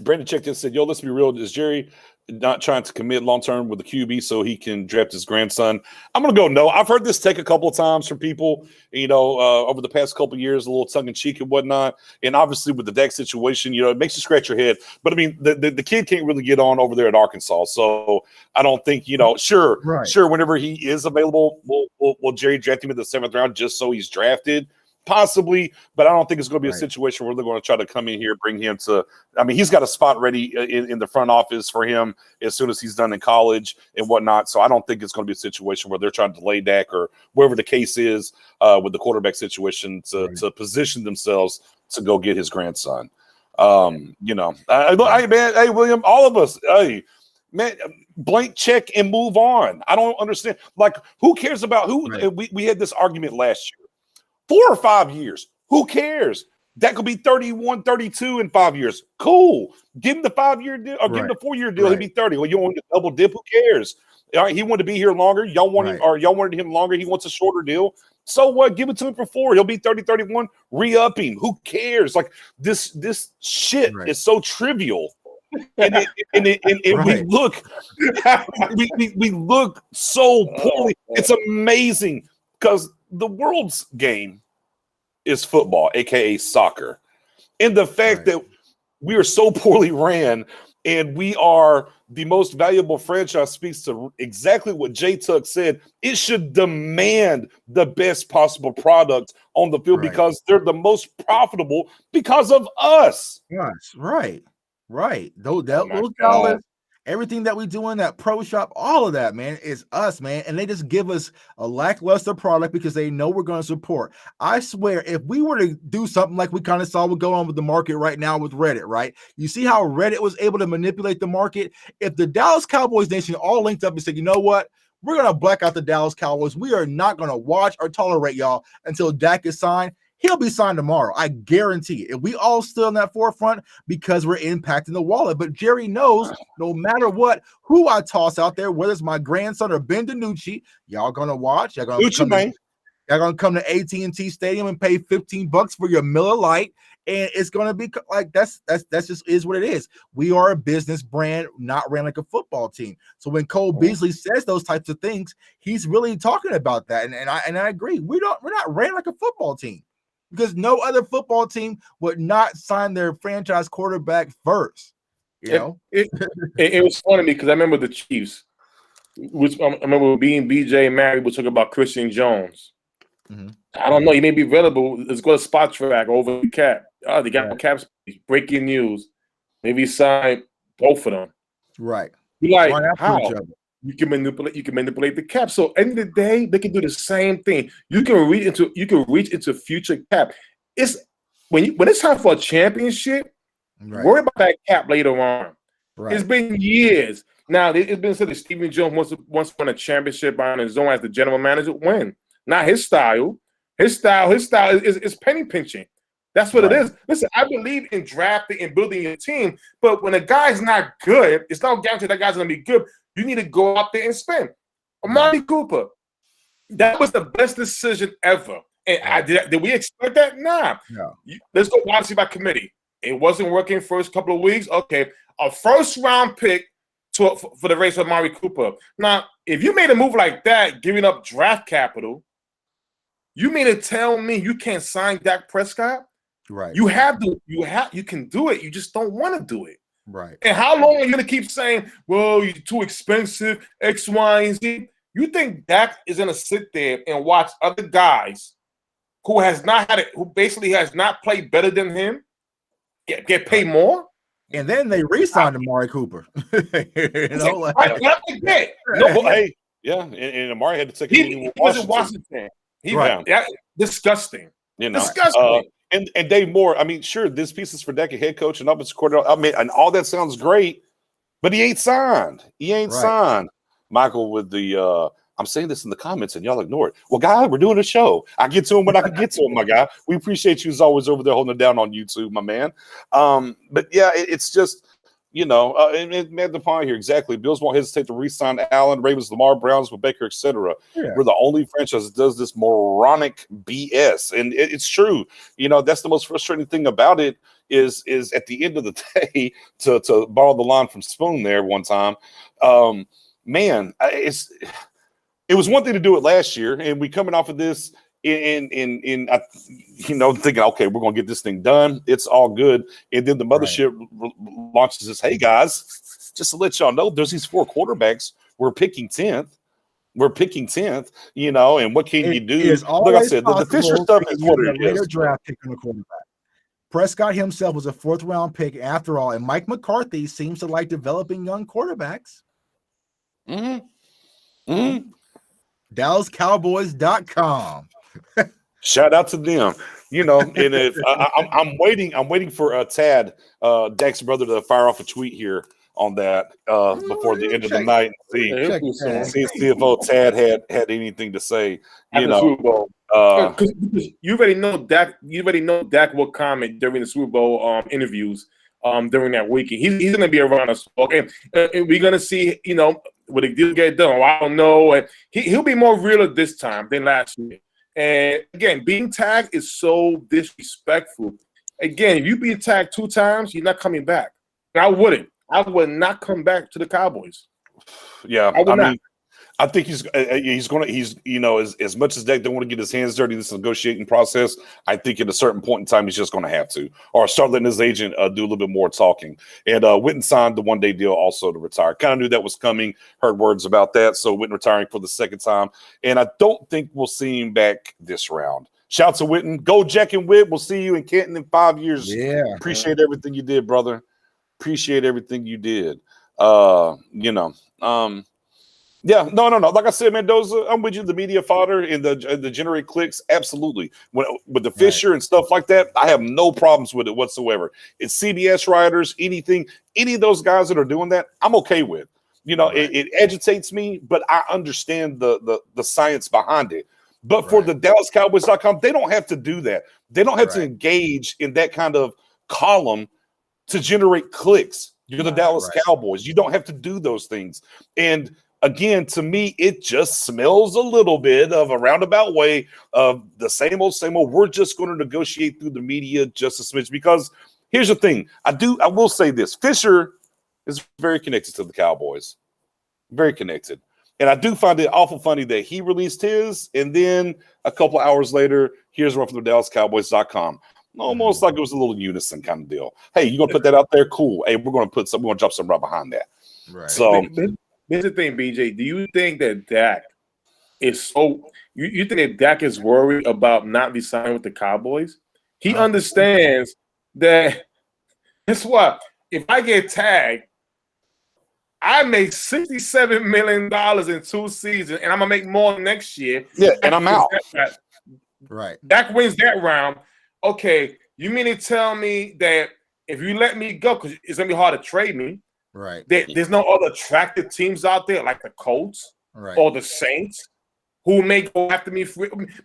Brandon checked in and said, let's be real. Is Jerry not trying to commit long-term with the QB so he can draft his grandson? I'm going to go no. I've heard this take a couple of times from people, over the past couple of years, a little tongue-in-cheek and whatnot. And obviously with the Dak situation, it makes you scratch your head. But, I mean, the kid can't really get on over there at Arkansas. So I don't think, sure, whenever he is available, we'll Jerry draft him in the 7th round just so he's drafted. Possibly, but I don't think it's going to be a situation where they're going to try to come in here, bring him to. I mean, he's got a spot ready in the front office for him as soon as he's done in college and whatnot. So I don't think it's going to be a situation where they're trying to delay Dak or wherever the case is with the quarterback situation to position themselves to go get his grandson. Hey, William, all of us, hey, man, blank check and move on. I don't understand. Like, who cares about who? Right. We had this argument last year. 4 or 5 years. Who cares? That could be 31, 32 in 5 years. Cool. Give him the 5-year deal or give him the 4-year deal. He'd be 30. Well, you want to double dip? Who cares? All right, he wanted to be here longer. Y'all wanted him longer. He wants a shorter deal. So what? Give it to him for 4. He'll be 30, 31. Re-up him. Who cares? Like this shit is so trivial. And we look we look so poorly. It's amazing because the world's game is football, aka soccer. And the fact that we are so poorly ran and we are the most valuable franchise speaks to exactly what Jay Tuck said. It should demand the best possible product on the field because they're the most profitable because of us. Yes, right. Those dollars. Everything that we do in that pro shop, all of that, man, is us, man. And they just give us a lackluster product because they know we're going to support. I swear, if we were to do something like we kind of saw what go on with the market right now with Reddit, right? You see how Reddit was able to manipulate the market? If the Dallas Cowboys Nation all linked up and said, you know what? We're going to black out the Dallas Cowboys. We are not going to watch or tolerate y'all until Dak is signed. He'll be signed tomorrow. I guarantee it. If we all stood on that forefront because we're impacting the wallet. But Jerry knows no matter what, who I toss out there, whether it's my grandson or Ben DiNucci, y'all going to watch. Y'all going to come to AT&T Stadium and pay $15 for your Miller Lite. And it's going to be like that's just is what it is. We are a business brand, not ran like a football team. So when Cole Beasley says those types of things, he's really talking about that. And I agree. We're not ran like a football team because no other football team would not sign their franchise quarterback first. You know, it was funny because I remember the Chiefs, which I remember being BJ and Mary was talking about Christian Jones. Mm-hmm. I don't know. He may be available. Let's go to Spot Track over the cap. They got cap space. Breaking news. Maybe sign both of them. Right. You're like, how? You can manipulate the cap. So end of the day, they can do the same thing. You can reach into future cap. It's when it's time for a championship, worry about that cap later on. Right. It's been years. Now it's been said that Stephen Jones wants to win a championship on his own as the general manager. When? Not his style. His style is penny pinching. That's what it is. Listen, I believe in drafting and building your team, but when a guy's not good, it's not guaranteed that guy's going to be good. You need to go out there and spend. Amari Cooper, that was the best decision ever. And did we expect that? Nah. No. Let's go wide receiver by committee. It wasn't working first couple of weeks. Okay, a first-round pick for the race of Amari Cooper. Now, if you made a move like that, giving up draft capital, you mean to tell me you can't sign Dak Prescott? Right. You can do it. You just don't want to do it. Right. And how long are you going to keep saying, well, you're too expensive, X, Y, and Z? You think Dak is going to sit there and watch other guys who basically has not played better than him get paid more? And then they re-signed Amari Cooper. And Amari had to take he was in Washington. Disgusting. Disgusting. And Dave Moore, I mean, sure, this piece is for Dak, head coach and offensive coordinator. I mean, and all that sounds great, but he ain't signed. Signed. Michael with the I'm saying this in the comments and y'all ignore it. Well, guy, we're doing a show. I get to him when I can get to him, my guy. We appreciate you as always over there holding it down on YouTube, my man. But yeah, it's just, and Matt DePont here, exactly. Bills won't hesitate to re-sign Allen, Ravens, Lamar, Browns, with Baker, etc. Yeah. We're the only franchise that does this moronic BS. And it's true. That's the most frustrating thing about it is at the end of the day, to borrow the line from Spoon there one time, man, it was one thing to do it last year, and we coming off of this in thinking, okay, we're gonna get this thing done. It's all good, and then the mothership launches this. Hey guys, just to let y'all know, there's these 4 quarterbacks. We're picking 10th. And what can you do? Like I said, the Fisher stuff is what it is. Draft pick on the quarterback. Prescott himself was a 4th-round pick after all, and Mike McCarthy seems to like developing young quarterbacks. DallasCowboys.com. Shout out to them. And if I'm waiting for Tad, Dak's brother, to fire off a tweet here on that before the end of the night and see if old Tad had anything to say. Because you already know Dak. You already know Dak will comment during the Super Bowl interviews during that weekend. He's going to be around us. Okay, and we're going to see. Will the deal get done? I don't know. And he'll be more realer this time than last year. And again, being tagged is so disrespectful. Again, if you be tagged 2 times, you're not coming back. And I wouldn't. I would not come back to the Cowboys. Yeah, I mean, I think he's going to, as much as Dak don't want to get his hands dirty in this negotiating process, I think at a certain point in time, he's just going to have to, or start letting his agent do a little bit more talking. And Witten signed the 1-day deal also to retire. Kind of knew that was coming, heard words about that. So Witten retiring for the 2nd time. And I don't think we'll see him back this round. Shout to Witten. Go Jack and Witt. We'll see you in Canton in 5 years. Yeah. Appreciate everything you did, brother. Appreciate everything you did. You know, yeah, no. Like I said, Mendoza, I'm with you. The media fodder and the generate clicks, absolutely. With the Fisher and stuff like that, I have no problems with it whatsoever. It's CBS writers, anything, any of those guys that are doing that, I'm okay with. You know, it agitates me, but I understand the science behind it. But for the DallasCowboys.com, they don't have to do that. They don't have to engage in that kind of column to generate clicks. You're the Dallas Cowboys. You don't have to do those things. And again, to me, it just smells a little bit of a roundabout way of the same old, same old. We're just going to negotiate through the media just a smidge. Because here's the thing. I will say this. Fisher is very connected to the Cowboys. Very connected. And I do find it awful funny that he released his, and then a couple of hours later, here's one from the DallasCowboys.com. Almost like it was a little unison kind of deal. Hey, you're going to put that out there? Cool. Hey, we're going to drop some right behind that. Right. So here's the thing, BJ. Do you think that Dak is so – you think that Dak is worried about not signing with the Cowboys? He understands that – guess what? If I get tagged, I make $67 million in 2 seasons, and I'm going to make more next year. Yeah, and I'm out. Right. Dak wins that round. Okay, you mean to tell me that if you let me go, because it's going to be hard to trade me, right? There's no other attractive teams out there like the Colts or the Saints who may go after me.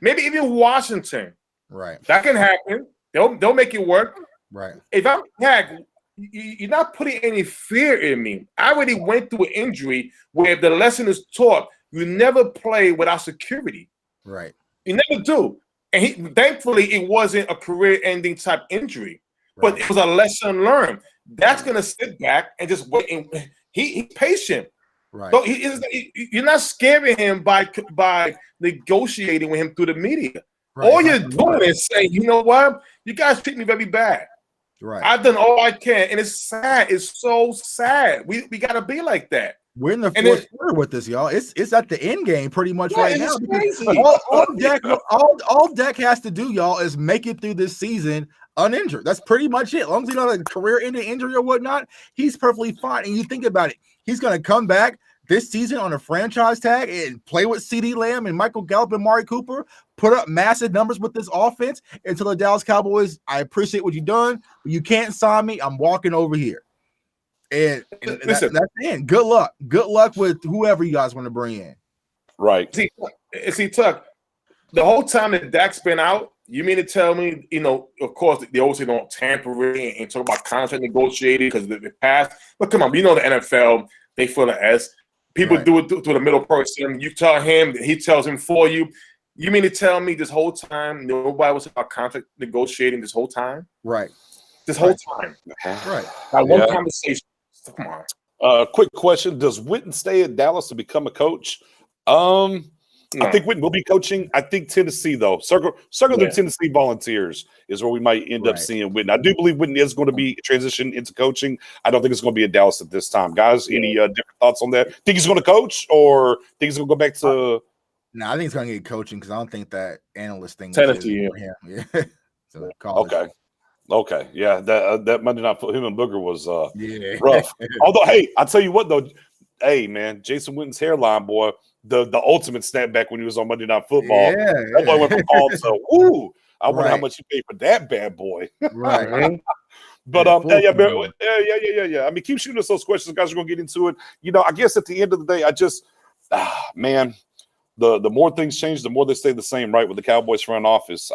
Maybe even Washington. Right. That can happen. They'll make it work. Right. If I'm tagged, you're not putting any fear in me. I already went through an injury where if the lesson is taught, you never play without security. Right. You never do. And thankfully, it wasn't a career-ending type injury, but it was a lesson learned. That's going to sit back and just wait. And he's patient. Right. So you're not scaring him by negotiating with him through the media. Right. All you're doing is saying, you know what? You guys treat me very bad. Right. I've done all I can, and it's sad. It's so sad. We got to be like that. We're in the fourth quarter with this, y'all. It's at the end game pretty much right now. All Dak has to do, y'all, is make it through this season uninjured. That's pretty much it. As long as he's not a career-ending injury or whatnot, he's perfectly fine. And you think about it, he's going to come back this season on a franchise tag and play with CeeDee Lamb and Michael Gallup and Mari Cooper, put up massive numbers with this offense until the Dallas Cowboys, I appreciate what you've done, but you can't sign me. I'm walking over here. And that's it. Good luck. Good luck with whoever you guys want to bring in. Right. See, Tuck, the whole time that Dak's been out, you mean to tell me, of course, they always say don't tampering and talk about contract negotiating because they passed. But come on, the NFL, they full of S. People do it through the middle person. You tell him, he tells him for you. You mean to tell me this whole time nobody was about contract negotiating this whole time? Right. This whole time. Right. One conversation. Come on. Quick question: does Witten stay at Dallas to become a coach? No. I think Witten will be coaching. I think Tennessee, though, circle the Tennessee Volunteers is where we might end up seeing Witten. I do believe Witten is going to be transitioned into coaching. I don't think it's going to be at Dallas at this time, guys. Any different thoughts on that? Think he's going to coach, or think he's going to go back to? No, I think he's going to get coaching because I don't think that analyst thing. Tennessee, yeah. So Okay, yeah, that Monday Night for him and Booger was rough. Although, hey, I'll tell you what though, hey man, Jason Witten's hairline, boy, the ultimate snapback when he was on Monday Night Football. That boy went from all to woo. I wonder how much you paid for that bad boy. Right. But yeah. I mean, keep shooting us those questions, guys. We're gonna get into it. I guess at the end of the day, I just man, the more things change, the more they stay the same, right? With the Cowboys front office.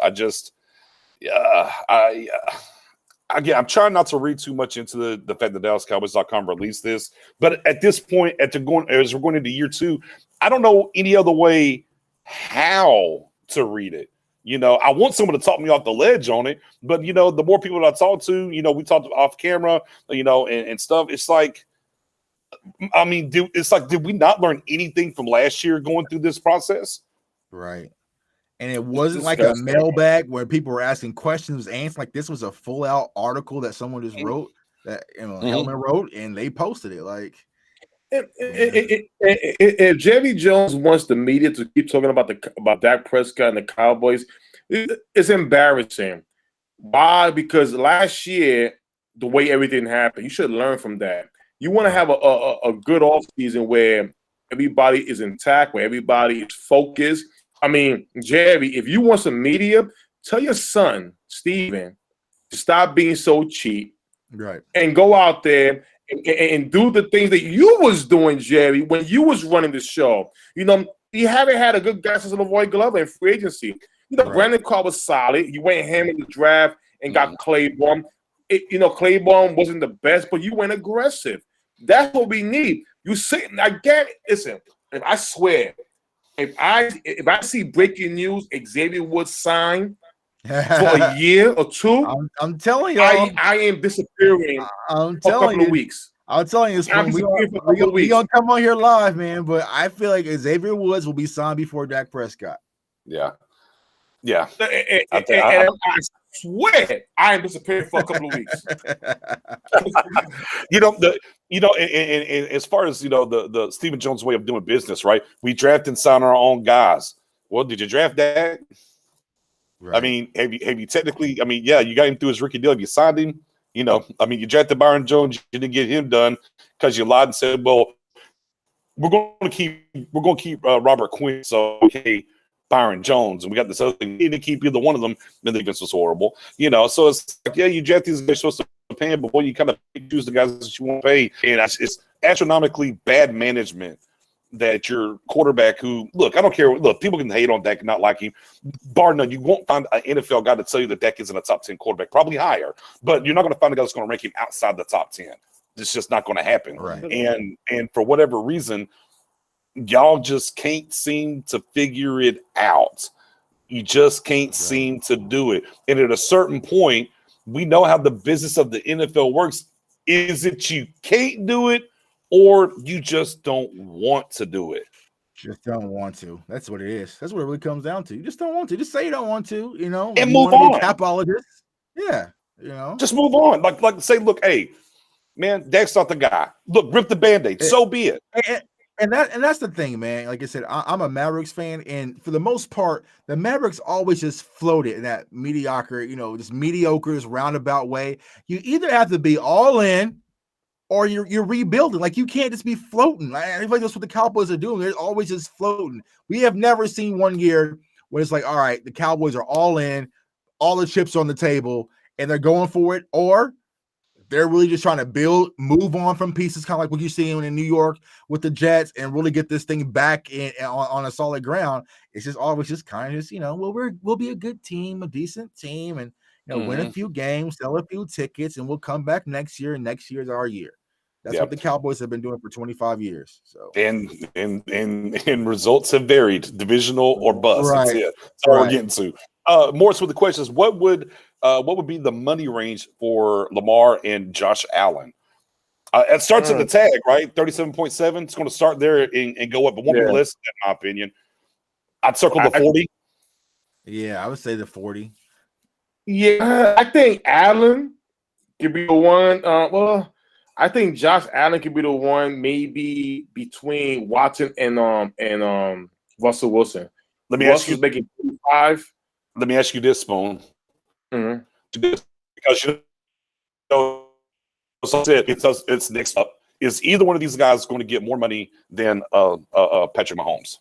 Again, I'm trying not to read too much into the fact that DallasCowboys.com released this, but at this point, as we're going into year 2, I don't know any other way how to read it. I want someone to talk me off the ledge on it, but the more people that I talk to, we talked off camera, and stuff. It's like, I mean, did we not learn anything from last year going through this process? Right. And it wasn't like a mailbag where people were asking questions, answers. Like this was a full out article that someone just wrote, that Hellman wrote, and they posted it. Like, if Jerry Jones wants the media to keep talking about Dak Prescott and the Cowboys, it's embarrassing. Why? Because last year, the way everything happened, you should learn from that. You want to have a good offseason where everybody is intact, where everybody is focused. I mean, Jerry, if you want some media, tell your son, Steven, to stop being so cheap. Right. And go out there and do the things that you was doing, Jerry, when you was running the show. You know, you haven't had a good guy since LeVoy Glover in free agency. You know, Brandon Carr was solid. You went ham in the draft and got Claiborne. Claiborne wasn't the best, but you went aggressive. That's what we need. You sitting again. Listen, if I swear, if I see breaking news, Xavier Woods signed for a year or two, I'm telling you, I am disappearing for a couple of weeks. I'm telling you, we gonna come on here live, man. But I feel like Xavier Woods will be signed before Dak Prescott. Yeah. And I swear I am disappearing for a couple of weeks. And as far as the Stephen Jones way of doing business, right? We draft and sign our own guys. Well, did you draft Dak? Right. I mean, have you technically? I mean, yeah, you got him through his rookie deal. Have you signed him? You drafted Byron Jones. You didn't get him done because you lied and said, "Well, we're going to keep Robert Quinn." So okay, Byron Jones, and we got this other thing. You didn't keep either one of them. And the defense was horrible. So it's like, yeah, you draft these guys supposed to pay him before you kind of choose the guys that you want to pay, and it's astronomically bad management. That your quarterback who, look, I don't care. Look, people can hate on Dak and not like him. Bar none, you won't find an NFL guy to tell you that Dak isn't a top 10 quarterback, probably higher. But you're not going to find a guy that's going to rank him outside the top 10. It's just not going to happen. Right. And for whatever reason, y'all just can't seem to figure it out. You just can't seem to do it. And at a certain point, we know how the business of the NFL works. Is it you can't do it? Or you just don't want to do it. Just don't want to. That's what it is. That's what it really comes down to. You just don't want to. Just say you don't want to, and move on. Capologist. Yeah, Just move on. Like say, look, hey, man, Dak's not the guy. Look, rip the Band-Aid. So be it. And that's the thing, man. Like I said, I'm a Mavericks fan, and for the most part, the Mavericks always just floated in that mediocre, just mediocre, roundabout way. You either have to be all in, or you're rebuilding. Like, you can't just be floating. I feel like that's what the Cowboys are doing. They're always just floating. We have never seen one year where it's like, all right, the Cowboys are all in, all the chips on the table, and they're going for it, or they're really just trying to move on from pieces, kind of like what you're seeing in New York with the Jets, and really get this thing back on a solid ground. It's just always just kind of just, we'll be a good team, a decent team, and win a few games, sell a few tickets, and we'll come back next year, and next year's our year. That's what the Cowboys have been doing for 25 years. So and results have varied, divisional or bust. Right. That's it. That's all we're getting to. Morris, with the questions, what would be the money range for Lamar and Josh Allen? It starts at the tag, right? 37.7. It's going to start there and go up, but won't be less, in my opinion. I'd circle the 40. Yeah, I would say the 40. Yeah, I think Allen could be the one. I think Josh Allen could be the one, maybe between Watson and Russell Wilson. Let me ask you, making 5. Let me ask you this, Spoon. Because it's next up. Is either one of these guys going to get more money than Patrick Mahomes?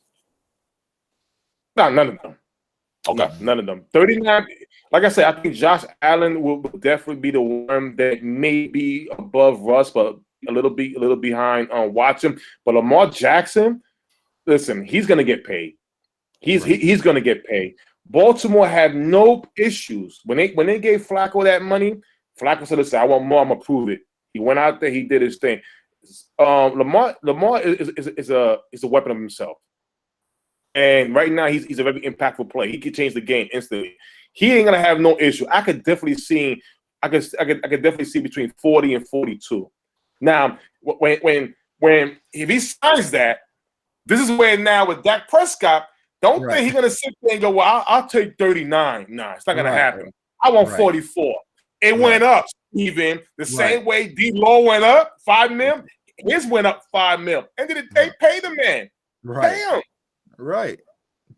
No, none of them. Okay, none of them. 39. Like I said, I think Josh Allen will definitely be the one that may be above Russ, but a little behind on Watson. But Lamar Jackson, listen, he's going to get paid. He's going to get paid. Baltimore had no issues when they gave Flacco that money. Flacco said, "Listen, I want more. I'm gonna prove it." He went out there. He did his thing. Lamar is a weapon of himself, and right now he's a very impactful player. He could change the game instantly. He ain't gonna have no issue. I could definitely see between 40 and 42. Now, when if he signs that, this is where now with Dak Prescott, don't think he's gonna sit there and go, "Well, I'll take 39." Nah, it's not gonna happen. I want 44. It went up, even the same way D-Law went up $5 million. His went up $5 million. And did they pay the man? Right. Pay him. Right.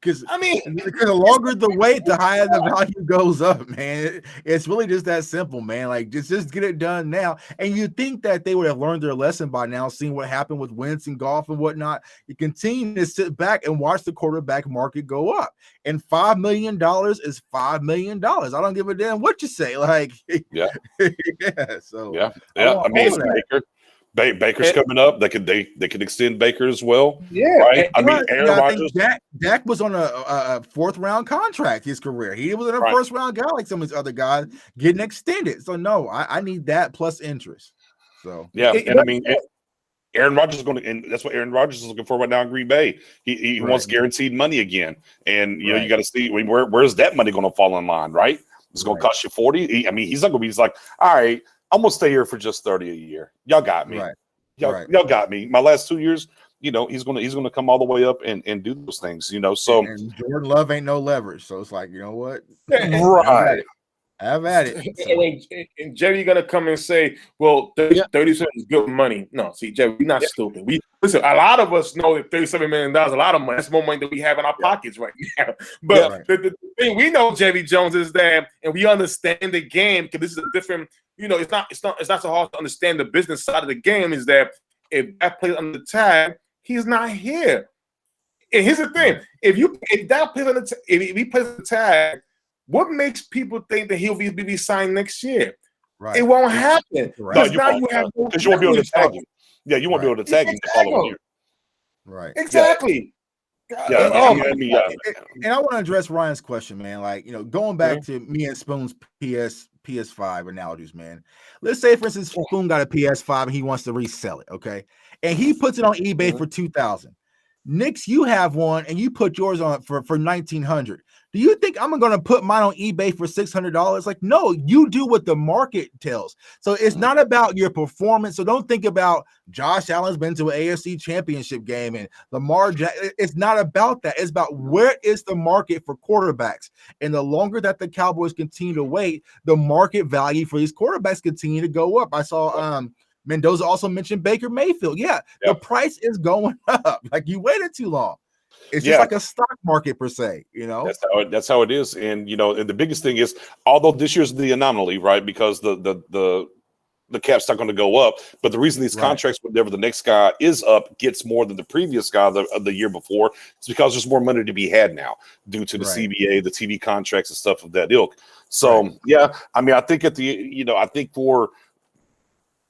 Because the longer the wait, the higher the value goes up, man. It's really just that simple, man. Like just get it done now. And you think that they would have learned their lesson by now, seeing what happened with Wentz and Goff and whatnot. You continue to sit back and watch the quarterback market go up. And $5 million is $5 million. I don't give a damn what you say. Like, yeah. So yeah. I mean, it's Baker. Baker's coming up. They could extend Baker as well. Yeah, right. I mean, Aaron Rodgers. Dak was on a fourth round contract his career. He was in a first round guy like some of these other guys getting extended. So no, I need that plus interest. So yeah, and I mean, Aaron Rodgers is going to, and that's what Aaron Rodgers is looking for right now in Green Bay. He wants guaranteed money again, and you know you got to see where's that money going to fall in line, right? It's going to cost you 40. I mean, he's not going to be. He's like, all right, I'm gonna stay here for just 30 a year. Y'all got me. Y'all got me. My last 2 years, you know, he's gonna come all the way up and do those things, you know. So and Jordan Love ain't no leverage. So it's like, you know what? Right. Have at it. So. And Jerry gonna come and say, well, 37 is good money. No, see, Jerry, we're not stupid. We listen, a lot of us know that $37 million is a lot of money. That's more money than we have in our pockets right now. But the thing we know, Jerry Jones, is that, and we understand the game, because this is a different. You know, it's not so hard to understand the business side of the game. Is that if that plays under the tag, he's not here. And here's the thing: if that plays on if he plays on the tag, what makes people think that he'll be signed next year? Right. It won't happen. Right. You won't be able to tag him. Yeah, you won't be able to tag him the following year. Right. Exactly. And I want to address Ryan's question, man. Like, you know, going back to me and Spoon's PS5 analogies, man. Let's say, for instance, Spoon got a PS5 and he wants to resell it, okay? And he puts it on eBay for $2,000. Nix, you have one and you put yours on for $1,900. Do you think I'm going to put mine on eBay for $600? Like, no, you do what the market tells. So it's not about your performance. So don't think about Josh Allen's been to an AFC championship game and Lamar Jackson. It's not about that. It's about where is the market for quarterbacks. And the longer that the Cowboys continue to wait, the market value for these quarterbacks continue to go up. I saw Mendoza also mentioned Baker Mayfield. The price is going up. Like, you waited too long. It's just like a stock market per se, you know. That's how it is. And you know, and the biggest thing is, although this year's the anomaly, right? Because the cap's not going to go up, but the reason these contracts, whenever the next guy is up, gets more than the previous guy of the year before, it's because there's more money to be had now due to the CBA, the TV contracts, and stuff of that ilk. So I mean, I think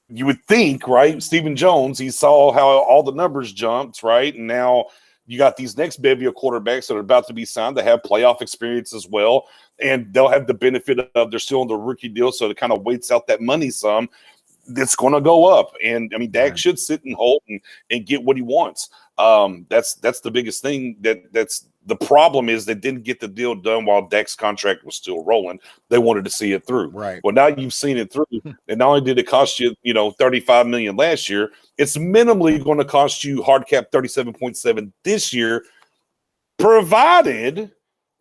you would think, right? Stephen Jones, he saw how all the numbers jumped, right? And now you got these next bevy of quarterbacks that are about to be signed that have playoff experience as well. And they'll have the benefit of they're still on the rookie deal. So it kind of waits out that money some. It's going to go up. And I mean, Dak should sit and hold and get what he wants. That's the biggest thing. That's the problem is they didn't get the deal done while Dak's contract was still rolling. They wanted to see it through. Right. Well, now you've seen it through. And not only did it cost you, $35 million last year, it's minimally going to cost you hard cap 37.7 this year, provided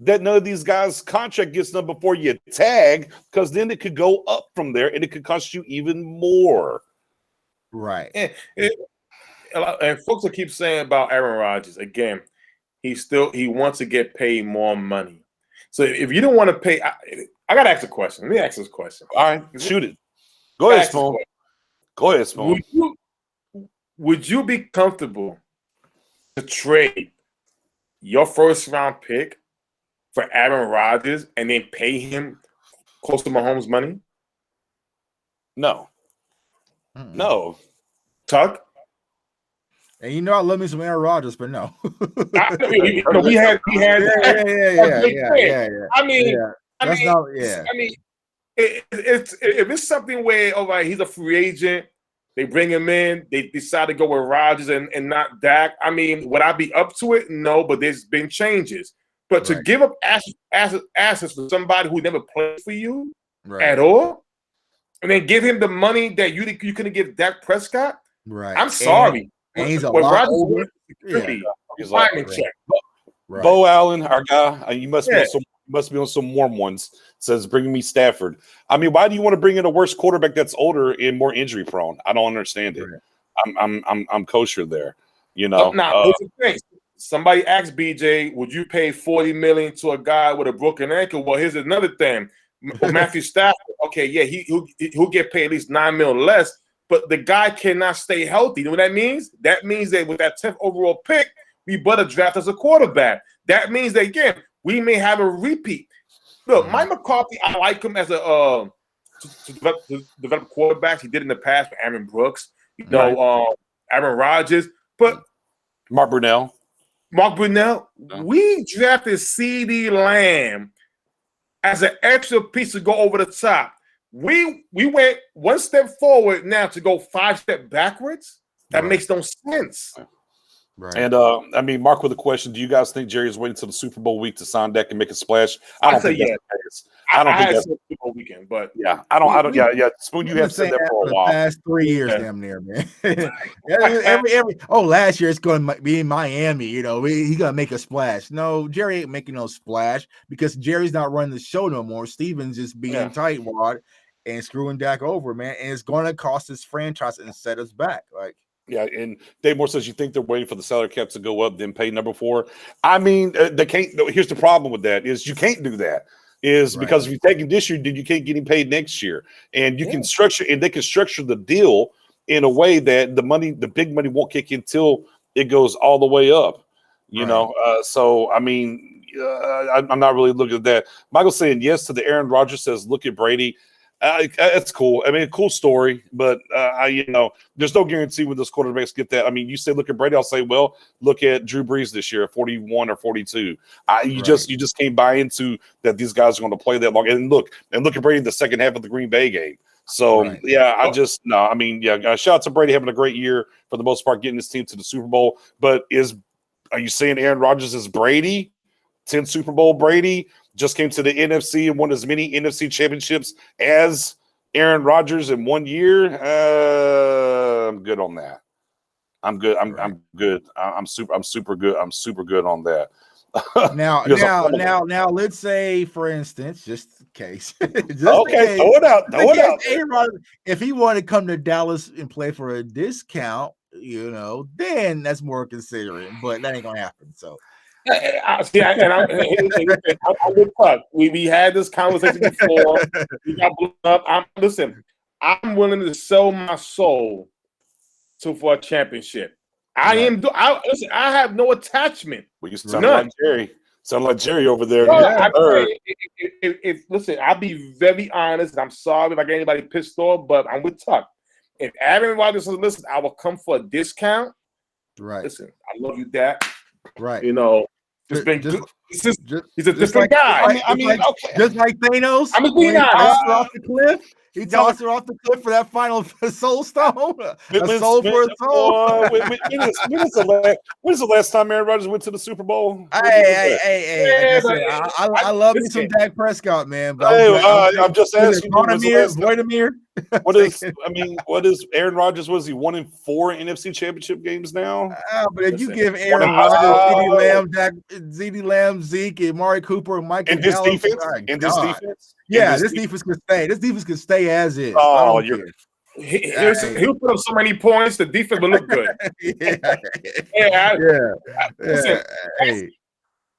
that none of these guys' contract gets done before you tag, because then it could go up from there and it could cost you even more. Right. And folks will keep saying about Aaron Rodgers again. He wants to get paid more money. So if you don't want to pay, I got to ask a question. Let me ask this question. All right, shoot it. Go ahead, Spoon. Go ahead, Spoon. Would you be comfortable to trade your first round pick for Aaron Rodgers and then pay him close to Mahomes' money? No. No. Tuck? And I love me some Aaron Rodgers, but no. we had. If it's something where he's a free agent, they bring him in, they decide to go with Rodgers and not Dak. I mean, would I be up to it? No, but there's been changes. But to give up assets for somebody who never played for you at all, and then give him the money that you couldn't give Dak Prescott, I'm sorry. And he's a lot older. He's like, Bo Allen, our guy, you must be on some warm ones. Says bringing me Stafford. I mean, why do you want to bring in a worse quarterback that's older and more injury prone? I don't understand it. I'm kosher there. Now, here's the thing. somebody asked BJ, would you pay $40 million to a guy with a broken ankle? Well, here's another thing. Matthew Stafford, okay, yeah, he'll get paid at least $9 million less, but the guy cannot stay healthy. You know what that means? That means that with that 10th overall pick, we better draft as a quarterback. That means that, again, we may have a repeat. Look, Mike McCarthy, I like him as a to develop quarterbacks. He did in the past with Aaron Brooks, Aaron Rodgers, but Mark Brunell. We drafted CeeDee Lamb as an extra piece to go over the top. We went one step forward now to go 5 steps backwards. That makes no sense. Right. And I mean, Mark, with a question: do you guys think Jerry is waiting until the Super Bowl week to sign Dak and make a splash? I don't think that's the case. I don't think that's Super Bowl weekend, but I don't. Yeah. Spoon, you have said that for a while. The past 3 years, damn near, man. Last year it's going to be in Miami. You know, he's going to make a splash. No, Jerry ain't making no splash because Jerry's not running the show no more. Steven's just being tightwad and screwing Dak over, man, and it's going to cost his franchise and set us back, like. Yeah, and Dave Moore says you think they're waiting for the salary cap to go up, then pay number 4. I mean, they can't. Here's the problem with that: is you can't do that. Because if you take him this year, then you can't get him paid next year, and you can structure, and they can structure the deal in a way that the big money won't kick in until it goes all the way up. You know, so I mean, I'm not really looking at that. Michael's saying yes to the Aaron Rodgers says, look at Brady. That's cool. I mean, a cool story, but there's no guarantee when those quarterbacks get that. I mean, you say look at Brady, I'll say, well, look at Drew Brees this year at 41 or 42. You just can't buy into that these guys are going to play that long. And look at Brady in the second half of the Green Bay game. So I mean, shout out to Brady having a great year for the most part, getting his team to the Super Bowl. But are you saying Aaron Rodgers is Brady? 10 Super Bowl Brady? Just came to the NFC and won as many NFC championships as Aaron Rodgers in 1 year. I'm good on that. I'm good. I'm good. I'm super good. I'm super good on that. Now, let's say, for instance, just in case. Throw it out. Aaron Rodgers, if he wanted to come to Dallas and play for a discount, then that's more considering. But that ain't gonna happen. So. I would cut. We had this conversation before. We got blown up. I'm willing to sell my soul for a championship. I have no attachment. Well, you sound like Jerry. Sound like Jerry over there. Listen, I'll be very honest, and I'm sorry if I get anybody pissed off, but I'm with Tuck. If Aaron Rodgers says, listen, I will come for a discount. Right. Listen, I love you, Dak. Right. He's a different guy. Just like Thanos. I'm being honest. Off the cliff. He tossed her off the cliff for that final soul stone. A soul for a soul. When's the last time Aaron Rodgers went to the Super Bowl? Hey! I love me some Dak Prescott, man. But I'm just asking. Vladimir. What is Aaron Rodgers? Was he 1-4 NFC Championship games now? But if you give Aaron Rodgers, CeeDee Lamb, Zeke, and Amari Cooper, and Mike, and this defense, this defense could stay. This defense could stay as is. Oh, he'll put up so many points. The defense will look good.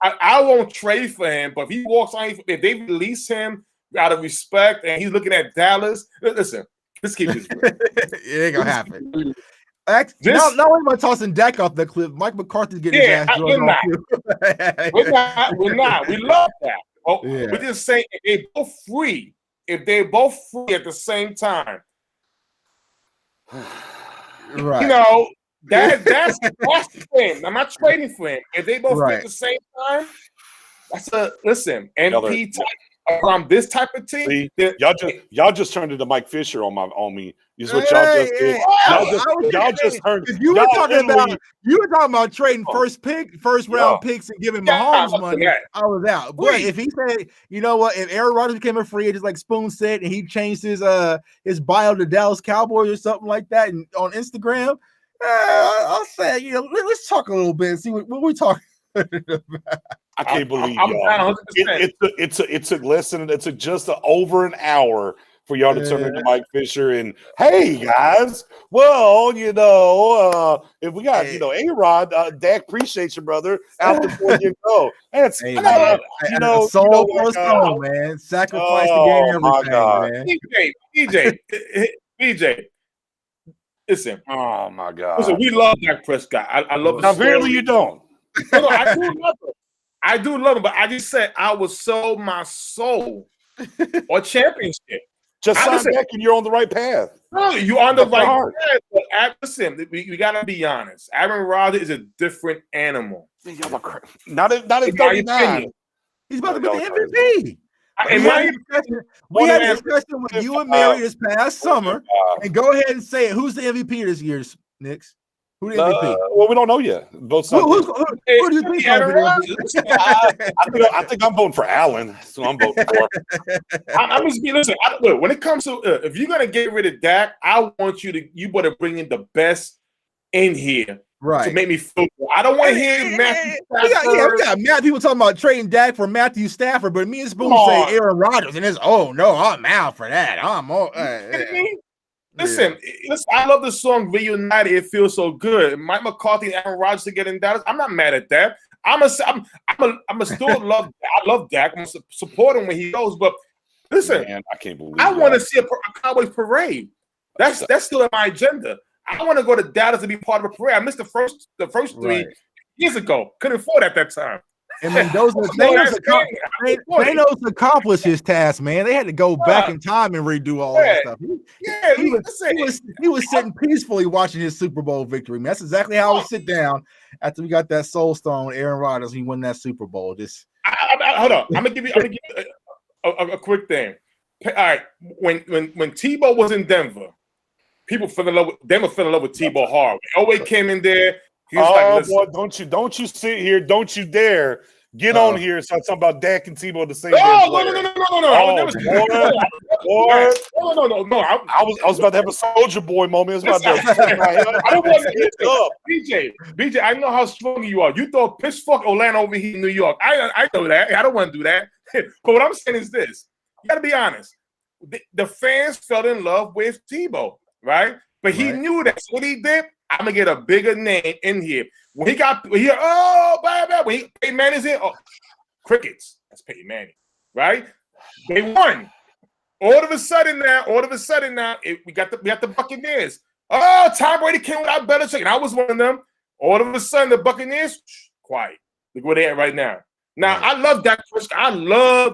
I won't trade for him, but if he walks on, if they release him out of respect, and he's looking at Dallas. Listen, let's keep this. It ain't gonna happen. Not only am I tossing Dak off the cliff, Mike McCarthy's getting his ass drawn off too. We're not. We love that. We're just saying if they're both free at the same time, right? That's the thing. I'm not trading for him. If they both free at the same time, that's listen. MP type. From this type of team, see, y'all just turned into Mike Fisher on me. Is what y'all just did. Y'all just turned. You were talking about trading first round picks and giving Mahomes money. I was out. But if he said, you know what, if Aaron Rodgers became a free agent, like Spoon said, and he changed his bio to Dallas Cowboys or something like that, and on Instagram, I'll say, let's talk a little bit and see what we're talking. I can't believe y'all. It took less than just over an hour for y'all to turn into Mike Fisher and hey guys, well, if we got A-Rod, Dak appreciates you, brother. Out before you go. That's soul for a stone, man. Sacrifice the game, everything, man. BJ. Listen. Oh my God. Listen, we love Dak Prescott. I love the story. Apparently you don't. No, I do love him. I do love him, but I just said I would sell my soul or championship. Just sign back and you're on the right path. No, you're on the right path. But listen, we gotta be honest. Aaron Rodgers is a different animal. Not at 39. He's about to be the MVP. We had a discussion with you and Mary this past summer, and go ahead and say it. Who's the MVP this year, Knicks? Who the MVP? Well, we don't know yet. Both sides. Who do you think? I think I'm voting for Allen. So I'm voting for. I'm just listen. Look, when it comes to if you're gonna get rid of Dak, I want you better bring in the best in here. Right. To make me feel good. I don't want to hear Matthew Stafford. We got mad people talking about trading Dak for Matthew Stafford, but me and Spoon say Aaron Rodgers, and it's I'm out for that. I'm all. Listen, I love the song "Reunited." It feels so good. Mike McCarthy and Aaron Rodgers to get in Dallas. I'm not mad at that. I'm a still love. I love Dak. I'm gonna support him when he goes. But listen, man, I can't believe. I want to see a Cowboys parade. That's still in my agenda. I want to go to Dallas to be part of a parade. I missed the first 3 years ago. Couldn't afford at that time. And Mendoza accomplished his task, man. They had to go back in time and redo all that stuff. He was sitting peacefully watching his Super Bowl victory. Man, that's exactly how I would sit down after we got that Soul Stone, Aaron Rodgers. He won that Super Bowl. Hold on. I'm gonna give you a quick thing. All right, when Tebow was in Denver, people fell in love with Tebow hard. Elway came in there. He was boy, don't you sit here. Don't you dare get on here and start talking about Dak and Tebow the same day. No. I was about to have a Soldier Boy moment. I was about to BJ, I know how strong you are. You throw a pitchfork Orlando over here in New York. I know that. I don't want to do that. But what I'm saying is this. You got to be honest. The fans fell in love with Tebow, right? But he knew that. So what he did, I'm gonna get a bigger name in here. When he Peyton Manning's in, crickets. That's Peyton Manning, right? They won. All of a sudden now, we got the Buccaneers. Oh, Tom Brady came without Belichick, and I was one of them. All of a sudden, the Buccaneers, quiet. Look where they at right now. Now, I love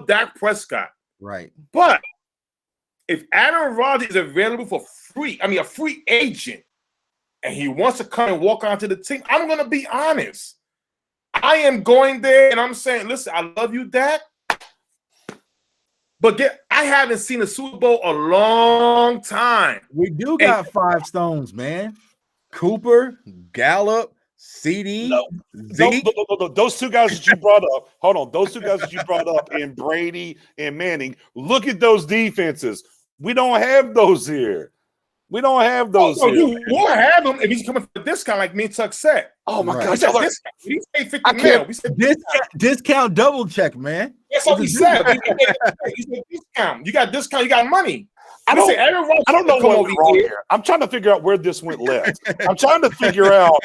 Dak Prescott. Right. But if Aaron Rodgers is available for a free agent, and he wants to come and walk onto the team, I'm going to be honest. I am going there, and I'm saying, listen, I love you, Dak, but I haven't seen a Super Bowl a long time. We do got 5 stones, man. Cooper, Gallup, CD. Those two guys that you brought up. Hold on. Those two guys that you brought up in Brady and Manning. Look at those defenses. We don't have those here. We don't have those. You will have them if he's coming for a discount, like me and Tuck said. Oh my God! We paid $50 million. We said discount double check, man. That's what we said. He said discount. You got discount. You got money. I don't know what's wrong here. I'm trying to figure out where this went left. I'm trying to figure out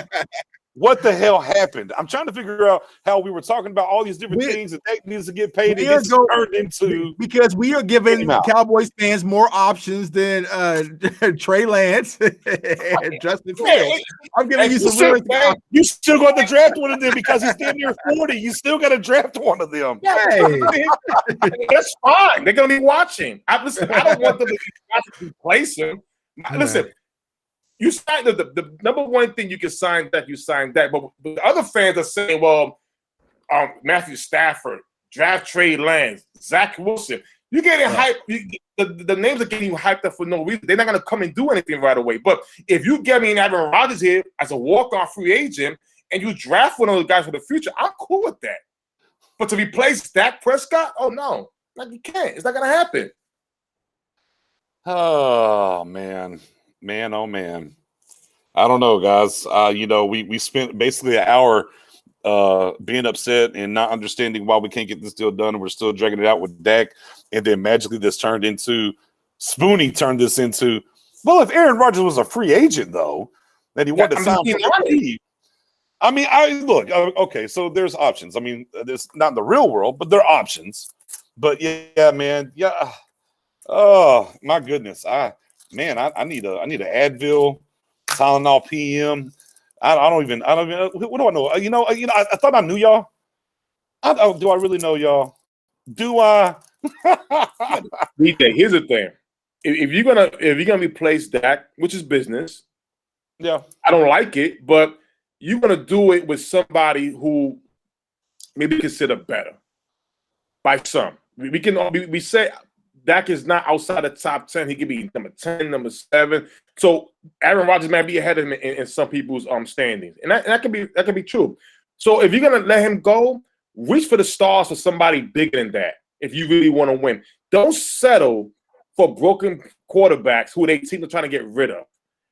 what the hell happened. I'm trying to figure out how we were talking about all these different things that they needs to get paid. Turned into because we are giving Cowboys fans more options than Trey Lance and Justin Fields. I'm giving you some really. You still got to draft one of them because he's damn near 40. You still got to draft one of them. Hey. That's fine. They're gonna be watching. I don't want them to replace him. Listen. You signed the number one thing you can sign that you signed that, but the other fans are saying, well, Matthew Stafford, draft Trey Lance, Zach Wilson. You're getting hyped. The names are getting hyped up for no reason. They're not going to come and do anything right away. But if you get me an Aaron Rodgers here as a walk-on free agent and you draft one of those guys for the future, I'm cool with that. But to replace Dak Prescott, oh no, you can't. It's not going to happen. Oh man. Oh man, I don't know, guys. We spent basically an hour being upset and not understanding why we can't get this deal done, and we're still dragging it out with Dak. And then magically, this turned into Spoonie turned this into, well, if Aaron Rodgers was a free agent, though, that he wanted to sign for the team. I mean, okay, so there's options. I mean, there's not in the real world, but there are options. But yeah, man, yeah. Oh my goodness, I need an Advil, Tylenol PM. I don't even. What do I know? I thought I knew y'all. Do I really know y'all? Do I? Here's the thing: if you're gonna replace Dak, which is business, yeah, I don't like it, but you're gonna do it with somebody who maybe consider better by some. We say Dak is not outside the top 10. He could be number 10, number 7. So Aaron Rodgers might be ahead of him in some people's standings, and that could be true. So if you're gonna let him go, reach for the stars for somebody bigger than that. If you really want to win, don't settle for broken quarterbacks who they seem to trying to get rid of.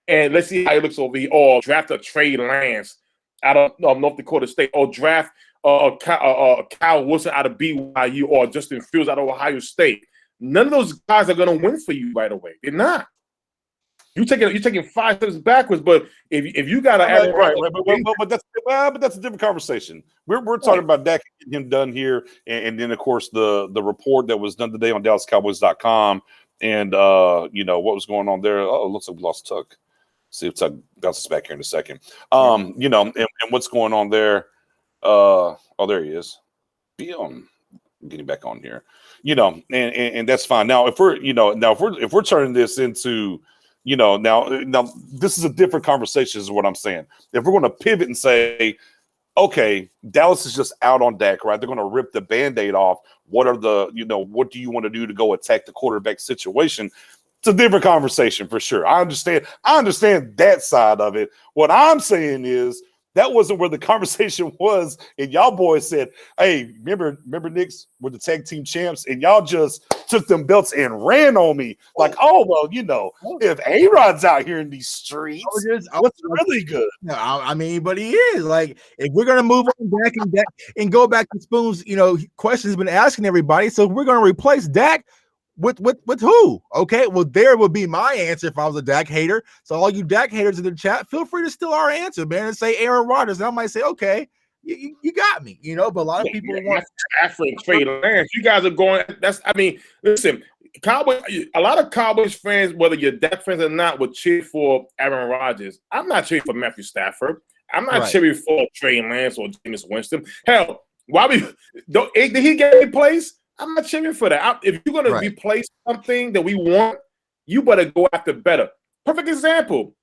And let's see how he looks over here. Or draft a Trey Lance out of North Dakota State, or draft Kyle Wilson out of BYU, or Justin Fields out of Ohio State. None of those guys are going to win for you right away. They're not. You're taking 5 steps backwards. But if you got to but that's a different conversation. We're talking about Dak getting him done here, and then of course the report that was done today on DallasCowboys.com, and what was going on there. Oh, it looks like we lost Tuck. See if Tuck bounces back here in a second. And what's going on there? There he is. Getting back on here. And that's fine. Now if we're turning this into now this is a different conversation is what I'm saying. If we're going to pivot and say, okay, Dallas is just out on Dak, right? They're going to rip the Band-Aid off. What do you want to do to go attack the quarterback situation? It's a different conversation for sure. I understand that side of it. What I'm saying is that wasn't where the conversation was. And y'all boys said, hey, remember Knicks were the tag team champs, and y'all just took them belts and ran on me. Like, if A-Rod's out here in these streets, what's really good? No, I mean, but he is. Like, if we're gonna move on back and go back to Spoon's, questions he's been asking everybody. So we're gonna replace Dak with who? Okay, well, there would be my answer if I was a Dak hater. So all you Dak haters in the chat, feel free to steal our answer, man, and say Aaron Rodgers. And I might say, okay, you got me, but a lot of people want Trey Lance. You guys are going. Listen, Cowboys. A lot of Cowboys fans, whether you're Dak fans or not, would cheer for Aaron Rodgers. I'm not cheering for Matthew Stafford. I'm not cheering for Trey Lance or Jameis Winston. Hell, did he get replaced? I'm not cheering for that. If you're going to replace something that we want, you better go after better. Perfect example.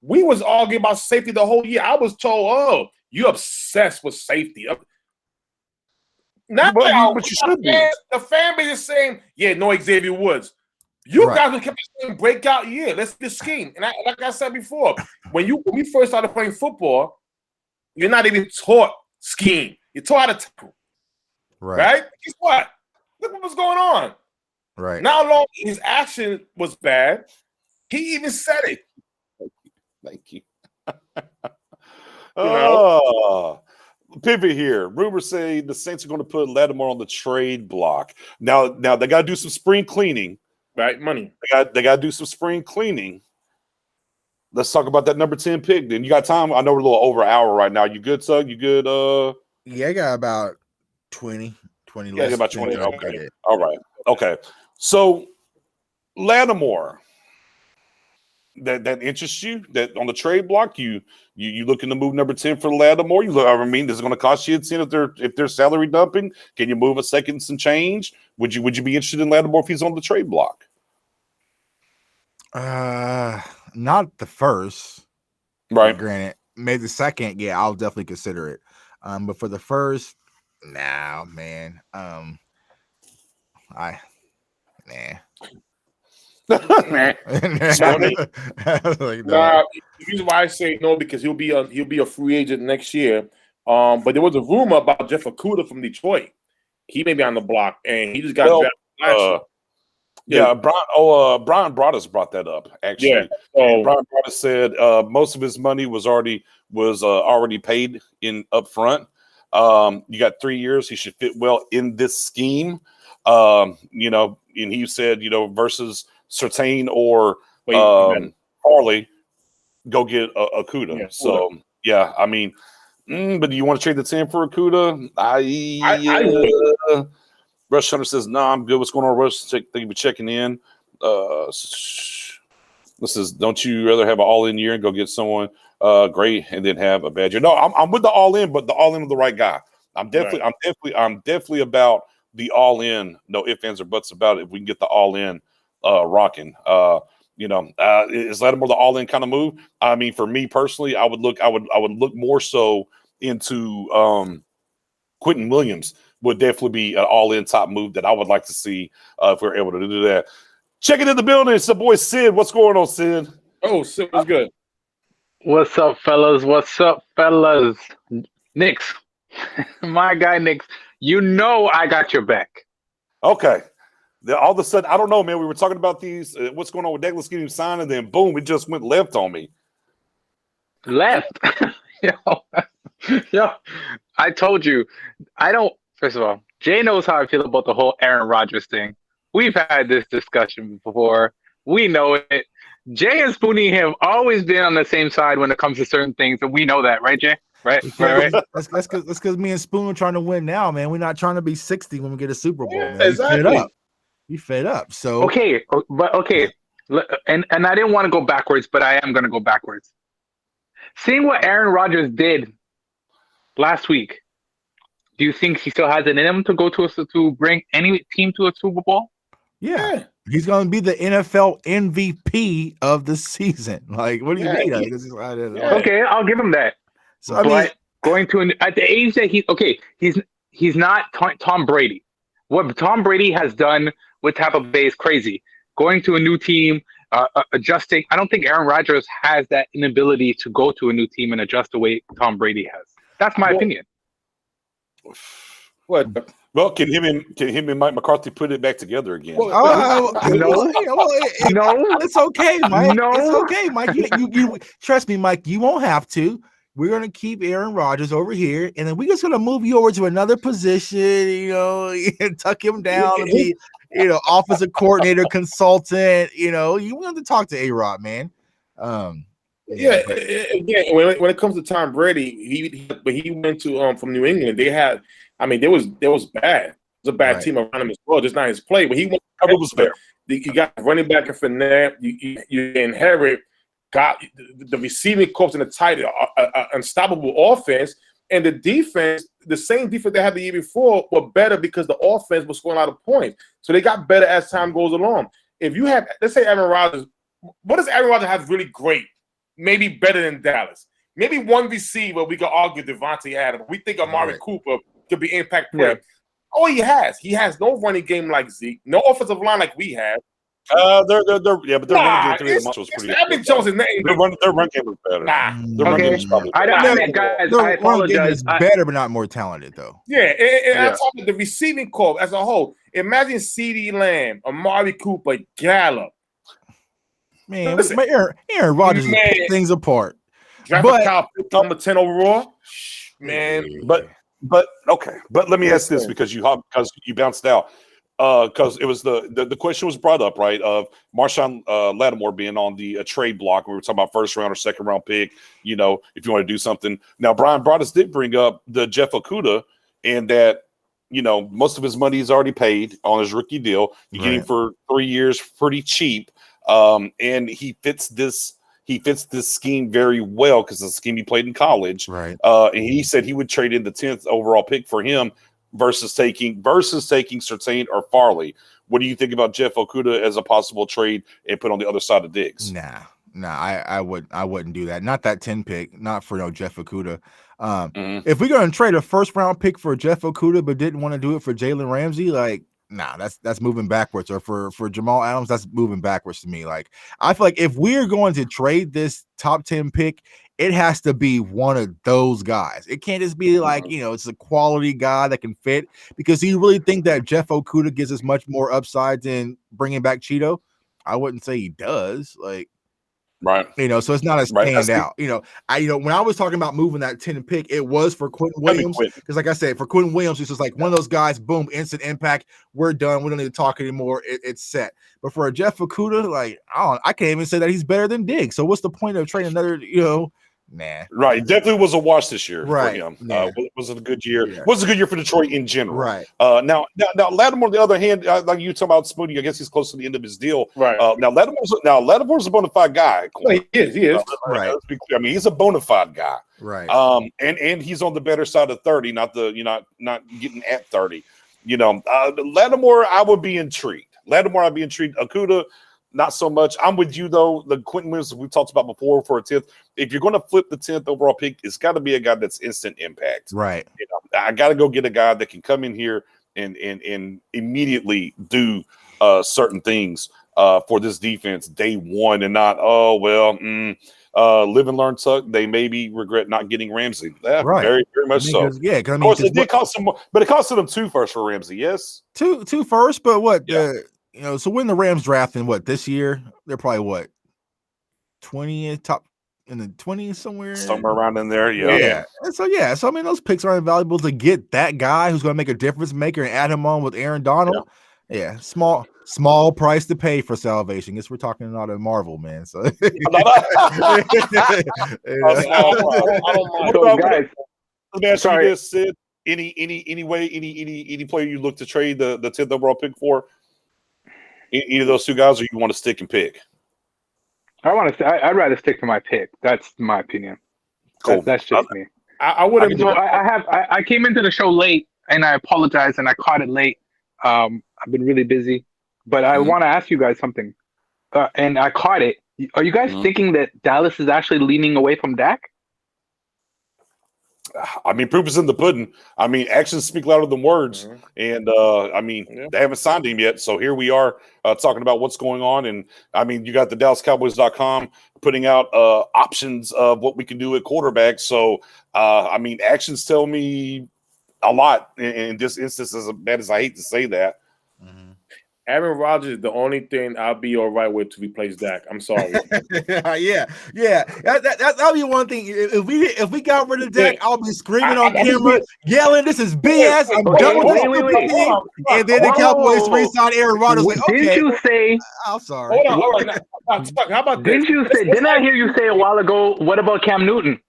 We was arguing about safety the whole year. I was told, you're obsessed with safety. Not but you should be. The fan base is saying, no Xavier Woods. You guys who kept saying breakout year. Let's get scheme. And like I said before, when we first started playing football, you're not even taught scheme. You're taught how to tackle. Right? Guess what? Look what was going on. Right. Not long his action was bad. He even said it. Thank you. Pivot here. Rumors say the Saints are going to put Lattimore on the trade block. Now they got to do some spring cleaning. Right, money. They got to do some spring cleaning. Let's talk about that number 10 pick. Then you got time. I know we're a little over an hour right now. You good, Tug? You good? Yeah, I got about 20 left. Yeah, about 20. Okay. All right. Okay. So Lattimore, that interests you? That on the trade block, you looking to move number 10 for Lattimore? This is going to cost you a 10 if they're salary dumping. Can you move a second and change? Would you be interested in Lattimore if he's on the trade block? Not the first. Right. Granted, maybe the second, I'll definitely consider it. But for the first, nah, man. The reason why I say no, because he'll be a free agent next year. But there was a rumor about Jeff Okudah from Detroit. He may be on the block, and he just got drafted last year. Brian Broaddus brought that up, actually. Yeah. So, Brian Broaddus said most of his money was already paid in up front. You got 3 years. He should fit well in this scheme. And he said, versus Surtain or Farley, go get Okuda. Yeah, so yeah, I mean, but do you want to trade the 10 for Okuda? I would. Rush Hunter says, "No, I'm good. What's going on, Rush? Thank you for checking in." This is, don't you rather have an all-in year and go get someone great and then have a bad year? No, I'm with the all-in, but the all-in with the right guy. I'm definitely about the all-in. No ifs, ands, or buts about it. If we can get the all-in rocking, is Lattimore the all-in kind of move? I mean, for me personally, I would look more so into Quentin Williams. Would definitely be an all-in top move that I would like to see if we're able to do that. Check it in the building. It's the boy Sid. What's going on, Sid? Oh, Sid was good. What's up, fellas? Nix, my guy Nix, you know I got your back. Okay. All of a sudden, I don't know, man. We were talking about these. What's going on with Douglas getting signed, and then boom, it just went left on me. Left? Yo, I told you. First of all, Jay knows how I feel about the whole Aaron Rodgers thing. We've had this discussion before. We know it. Jay and Spoonie have always been on the same side when it comes to certain things, and we know that, right, Jay? Right? That's because me and Spoon are trying to win now, man. We're not trying to be 60 when we get a Super Bowl, man. Exactly. You fed up. So okay, and I didn't want to go backwards, but I am going to go backwards. Seeing what Aaron Rodgers did last week, do you think he still has it in him to bring any team to a Super Bowl? Yeah. He's going to be the NFL MVP of the season. Like, what do you mean? Okay, I'll give him that. So I mean, going to at the age that he's not Tom Brady. What Tom Brady has done with Tampa Bay is crazy. Going to a new team, adjusting. I don't think Aaron Rodgers has that inability to go to a new team and adjust the way Tom Brady has. That's my opinion. What? Well, can him and Mike McCarthy put it back together again? No, it's okay, Mike. No. It's okay, Mike. You trust me, Mike. You won't have to. We're gonna keep Aaron Rodgers over here, and then we're just gonna move you over to another position. And tuck him down and be, offensive coordinator, consultant. You want to talk to A-Rod, man. Again, when it comes to Tom Brady, he went to from New England. There was bad. It was a bad team around him as well, just not his play. But he went. It was fair. You got running back and Fournette. You inherit got the receiving corps and the tight unstoppable offense, and the defense, the same defense they had the year before, were better because the offense was scoring a lot of points. So they got better as time goes along. If you have, let's say Aaron Rodgers, what does Aaron Rodgers have really great? Maybe better than Dallas. Maybe one receiver we could argue Devontae Adams. We think Amari Cooper could be impact player. Yeah. Oh, he has no running game like Zeke, no offensive line like we have. But their running game through the was pretty good. Jones' name. Their run game was better. Their run game was probably better. I apologize. Better, but not more talented, though. Yeah, and I'm talking the receiving corps as a whole. Imagine CeeDee Lamb, Amari Cooper, Gallup. Man, listen, Aaron Rodgers is picking things apart. Drafted Kyle Pitts number 10 overall. Man, but okay. But let me ask this because you bounced out. Because it was the question was brought up, right, of Marshawn Lattimore being on the trade block. We were talking about first round or second round pick, if you want to do something. Now, Brian Broaddus did bring up the Jeff Okudah, and that, most of his money is already paid on his rookie deal. You get him for 3 years pretty cheap. And he fits this scheme very well because it's a scheme he played in college. Right. And he said he would trade in the 10th overall pick for him versus taking Surtain or Farley. What do you think about Jeff Okudah as a possible trade and put on the other side of Diggs? Nah, I wouldn't do that. Not that 10 pick, not for no Jeff Okudah. If we're gonna trade a first round pick for Jeff Okudah but didn't want to do it for Jalen Ramsey, that's moving backwards. Or for Jamal Adams, that's moving backwards to me. Like, I feel like if we're going to trade this top 10 pick, it has to be one of those guys. It can't just be like, it's a quality guy that can fit. Because do you really think that Jeff Okudah gives us much more upside than bringing back Cheeto? I wouldn't say he does. Like, Right. So it's not a Right. standout. When I was talking about moving that 10 pick, it was for Quentin Williams. Because like I said, for Quentin Williams, it's just like one of those guys, boom, instant impact. We're done. We don't need to talk anymore. It's set. But for a Jeff Okudah, like, I can't even say that he's better than Diggs. So what's the point of trading another, nah. Right. Definitely was a wash this year for him. Yeah. Was it a good year? Yeah. Was it a good year for Detroit in general? Right. Now, Lattimore, on the other hand, like you talking about Spoonie, I guess he's close to the end of his deal. Right. Now Lattimore's a bona fide guy. Well, he is. Right. Let's be clear. I mean, he's a bona fide guy. Right. And he's on the better side of 30, not not getting at 30. Lattimore, I would be intrigued. Okudah, not so much. I'm with you, though. The Quentin Williams we talked about before for a 10th. If you're going to flip the 10th overall pick, it's got to be a guy that's instant impact. Right. I got to go get a guy that can come in here and immediately do certain things for this defense day one and not, live and learn tuck. They maybe regret not getting Ramsey. Yeah, right. Very, very much so. Yeah, of course, it did cost them more, but it costed them 2 firsts for Ramsey, yes? Two first, but what? Yeah. So when the Rams draft in this year, they're probably 20 top in the 20s somewhere around in there. Yeah. So I mean, those picks are invaluable to get that guy who's going to make a difference maker and add him on with Aaron Donald. Yeah. Small price to pay for salvation. Guess we're talking about a Marvel, man. So I don't mind. Guys, let me ask you this, Sid. Any way, any player you look to trade the 10th overall pick for? Either of those two guys, or you want to stick and pick? I'd rather stick to my pick. That's my opinion. Cool. That's just me. I would have. I came into the show late, and I apologize, and I caught it late. I've been really busy, but I want to ask you guys something. And I caught it. Are you guys thinking that Dallas is actually leaning away from Dak? I mean, proof is in the pudding. I mean, actions speak louder than words. And, they haven't signed him yet. So here we are talking about what's going on. And, I mean, you got the DallasCowboys.com putting out options of what we can do at quarterback. So, actions tell me a lot in this instance, as bad as I hate to say that. Aaron Rodgers is the only thing I'll be all right with to replace Dak. I'm sorry. Yeah. That'll be one thing. If we got rid of Dak, I'll be screaming on camera, yelling, "This is BS! I'm done with this." And then the Cowboys re-sign Aaron Rodgers. Didn't you say? I'm sorry. Hold on. How about this? Didn't I hear you say a while ago? What about Cam Newton?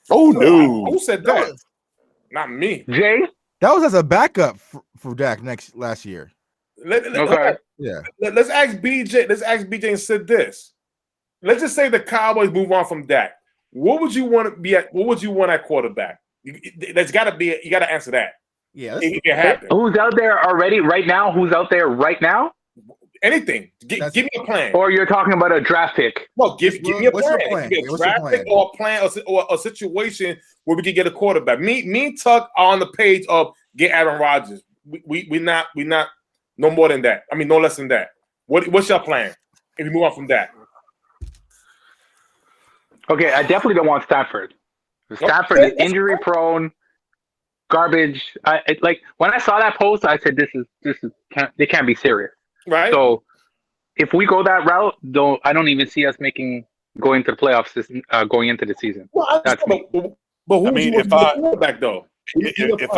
Oh no! Who said that? Not me. Jay. That was as a backup for Dak last year. Let's ask BJ. Let's ask BJ and said this. Let's just say the Cowboys move on from Dak. What would you want to be at? What would you want at quarterback? There's got to be. You got to answer that. Yeah, it can happen. Who's out there already right now? Who's out there right now? Anything. Give me a plan. Or you're talking about a draft pick? No, give me a plan. A draft pick or a plan or a situation where we can get a quarterback. Me and Tuck are on the page of get Aaron Rodgers. We not. No more than that. I mean, no less than that. What's your plan if you move on from that? Okay, I definitely don't want Stafford. Stafford is injury prone, garbage. When I saw that post, I said, "This is they can't be serious." Right. So if we go that route, I don't even see us going to the playoffs going into the season. Well, that's me. But who if I quarterback though? If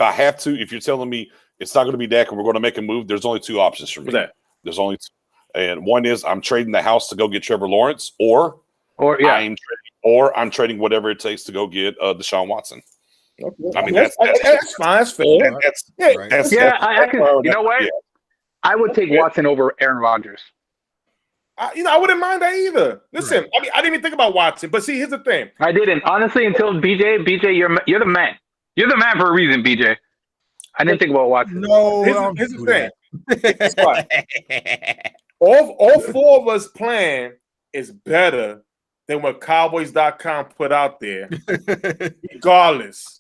I have to, if you're telling me it's not going to be Dak and we're going to make a move, there's only 2 options for me. There's only 2. And one is I'm trading the house to go get Trevor Lawrence, or I'm trading whatever it takes to go get Deshaun Watson. Okay. I mean, that's fine. That's fair. I can. You know what? Yeah. I would take Watson over Aaron Rodgers. I wouldn't mind that either. Listen, I didn't even think about Watson, but see, here's the thing. I didn't honestly until BJ. BJ, you're the man. You're the man for a reason, BJ. I didn't think about Watson. No, here's the thing. All 4 of us plan is better than what Cowboys.com put out there, regardless.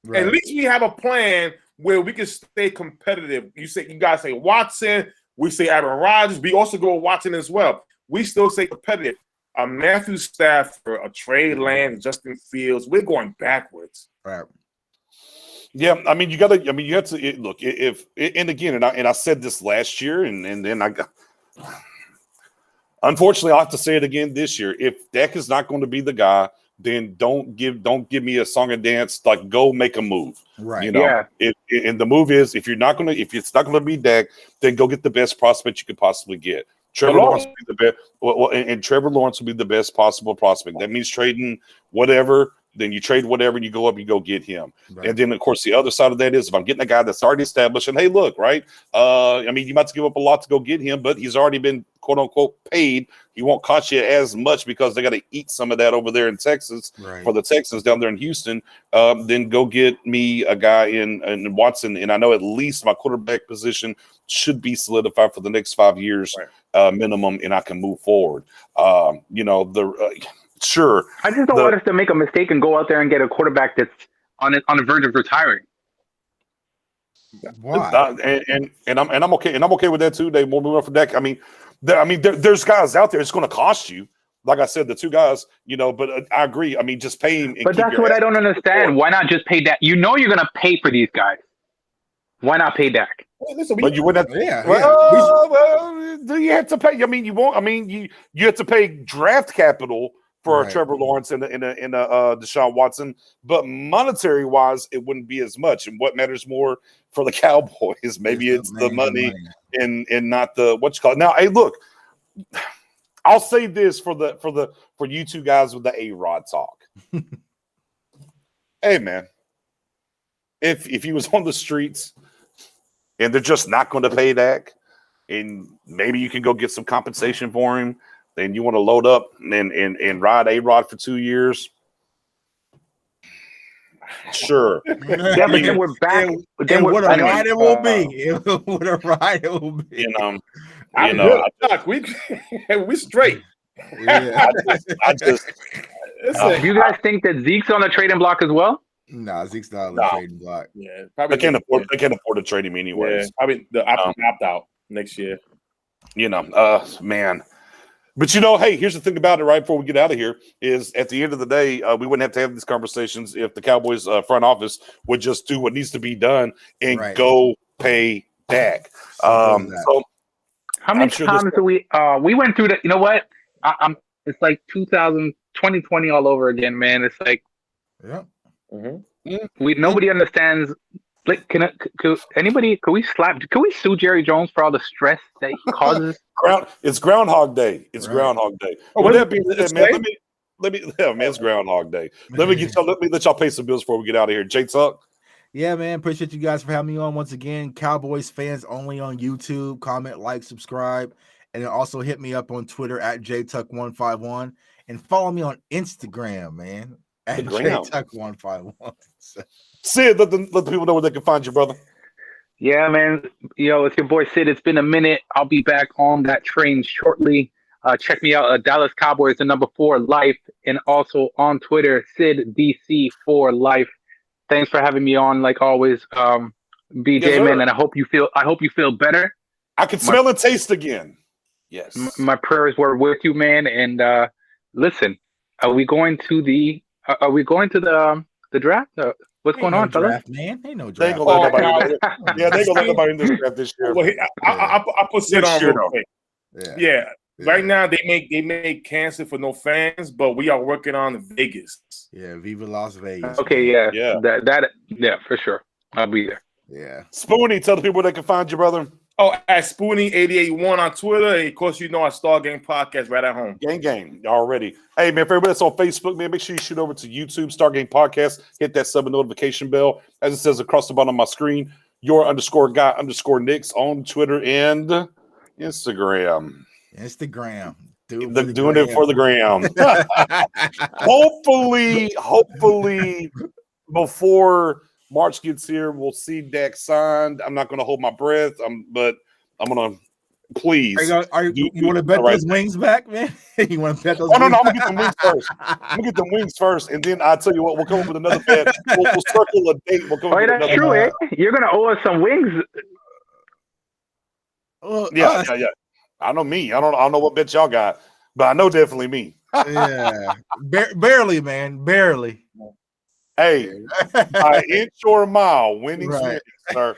Right. At least we have a plan where we can stay competitive. You guys say Watson. We say Aaron Rodgers. We also go with Watson as well. We still say competitive. Matthew Stafford, a Trey Lance, Justin Fields. We're going backwards. Right. Yeah, I mean, you have to look. And I said this last year, and then I got. Unfortunately, I'll have to say it again this year. If Dak is not going to be the guy, then don't give me a song and dance. Like, go make a move. Right. You know, and the move is if it's not gonna be Dak, then go get the best prospect you could possibly get. Trevor Lawrence will be the best, and Trevor Lawrence will be the best possible prospect. That means trading whatever. Then you trade whatever and you go up, you go get him. Right. And then, of course, the other side of that is if I'm getting a guy that's already established, and hey, look, right? I mean, you might have to give up a lot to go get him, but he's already been quote unquote paid. He won't cost you as much because they got to eat some of that over there in Texas for the Texans down there in Houston. Then go get me a guy in Watson, and I know at least my quarterback position should be solidified for the next 5 years minimum, and I can move forward. Sure. I just don't want us to make a mistake and go out there and get a quarterback that's on the verge of retiring. Why? And I'm okay, and I'm okay with that too. They won't move on for Dak. I mean, there's guys out there. It's going to cost you. Like I said, the two guys, but I agree. I mean, just pay him. But that's what I don't understand. Why not just pay Dak? You know you're going to pay for these guys. Why not pay Dak? Listen, but you wouldn't have. Do you have to pay? I mean, you won't. I mean, you have to pay draft capital for Trevor Lawrence and Deshaun Watson, but monetary wise, it wouldn't be as much. And what matters more for the Cowboys? Maybe it's the money and not the what you call it. Now, hey, look, I'll say this for you two guys with the A-Rod talk. Hey, man, if he was on the streets and they're just not going to pay Dak, and maybe you can go get some compensation for him. Then you want to load up and ride A-Rod for 2 years? Sure. Yeah, but then we're back. What a ride it will be. What a ride it will be. We straight. Yeah. I just do you guys think that Zeke's on the trading block as well? Nah, Zeke's not on the trading block. Yeah, probably they can't afford to trade him anyways. Yeah, probably the opt out next year. Man. But hey, here's the thing about it. Right before we get out of here, is at the end of the day, we wouldn't have to have these conversations if the Cowboys front office would just do what needs to be done and go pay Dak. So how many times do we went through that? You know what? It's like 2020 all over again, man. It's like, nobody understands. Like, can we sue Jerry Jones for all the stress that he causes? It's Groundhog Day. It's Groundhog Day. With that being said, man, it's Groundhog Day. Let me let y'all pay some bills before we get out of here. Jay Tuck. Yeah, man. Appreciate you guys for having me on once again. Cowboys fans only on YouTube. Comment, like, subscribe, and then also hit me up on Twitter at JTuck151 and follow me on Instagram, man, at JTuck151. Sid, let the people know where they can find you, brother. Yeah, man. It's your boy Sid. It's been a minute. I'll be back on that train shortly. Check me out at Dallas Cowboys, the number 4 life, and also on Twitter, SidDC4 life. Thanks for having me on, like always, BJ, man. And I hope you feel better. I can smell and taste again. Yes. My prayers were with you, man. And listen, are we going to the draft? What's going on, fella? Man, ain't no draft. They ain't gonna let nobody in this draft this year. Well, I put Sid on real quick. Yeah. Right now they make cancel for no fans, but we are working on Vegas. Yeah, Viva Las Vegas. Okay, yeah. That for sure. I'll be there. Yeah. Spoonie, tell the people where they can find you, brother. Oh, at Spoonie881 on Twitter. And of course, our Star Game podcast right at home. Gang already. Hey, man, for everybody that's on Facebook, man, make sure you shoot over to YouTube, Star Game Podcast. Hit that sub and notification bell. As it says across the bottom of my screen, your _guy_Nicks on Twitter and Instagram. Doing it for the gram. Hopefully, before March gets here, we'll see Dak signed. I'm not going to hold my breath. But I'm going to please. You want to bet those wings back, man? You want to bet those? No. I'm going to get them wings first. I'm going to get them wings first, and then I'll tell you what. We'll come up with another bet. We'll circle a date. We'll come up with that's another true, eh? You're going to owe us some wings. Yeah. I know me. I don't know what bet y'all got, but I know definitely me. Yeah, barely, man, barely. Hey, inch or a mile, winning's winning, sir.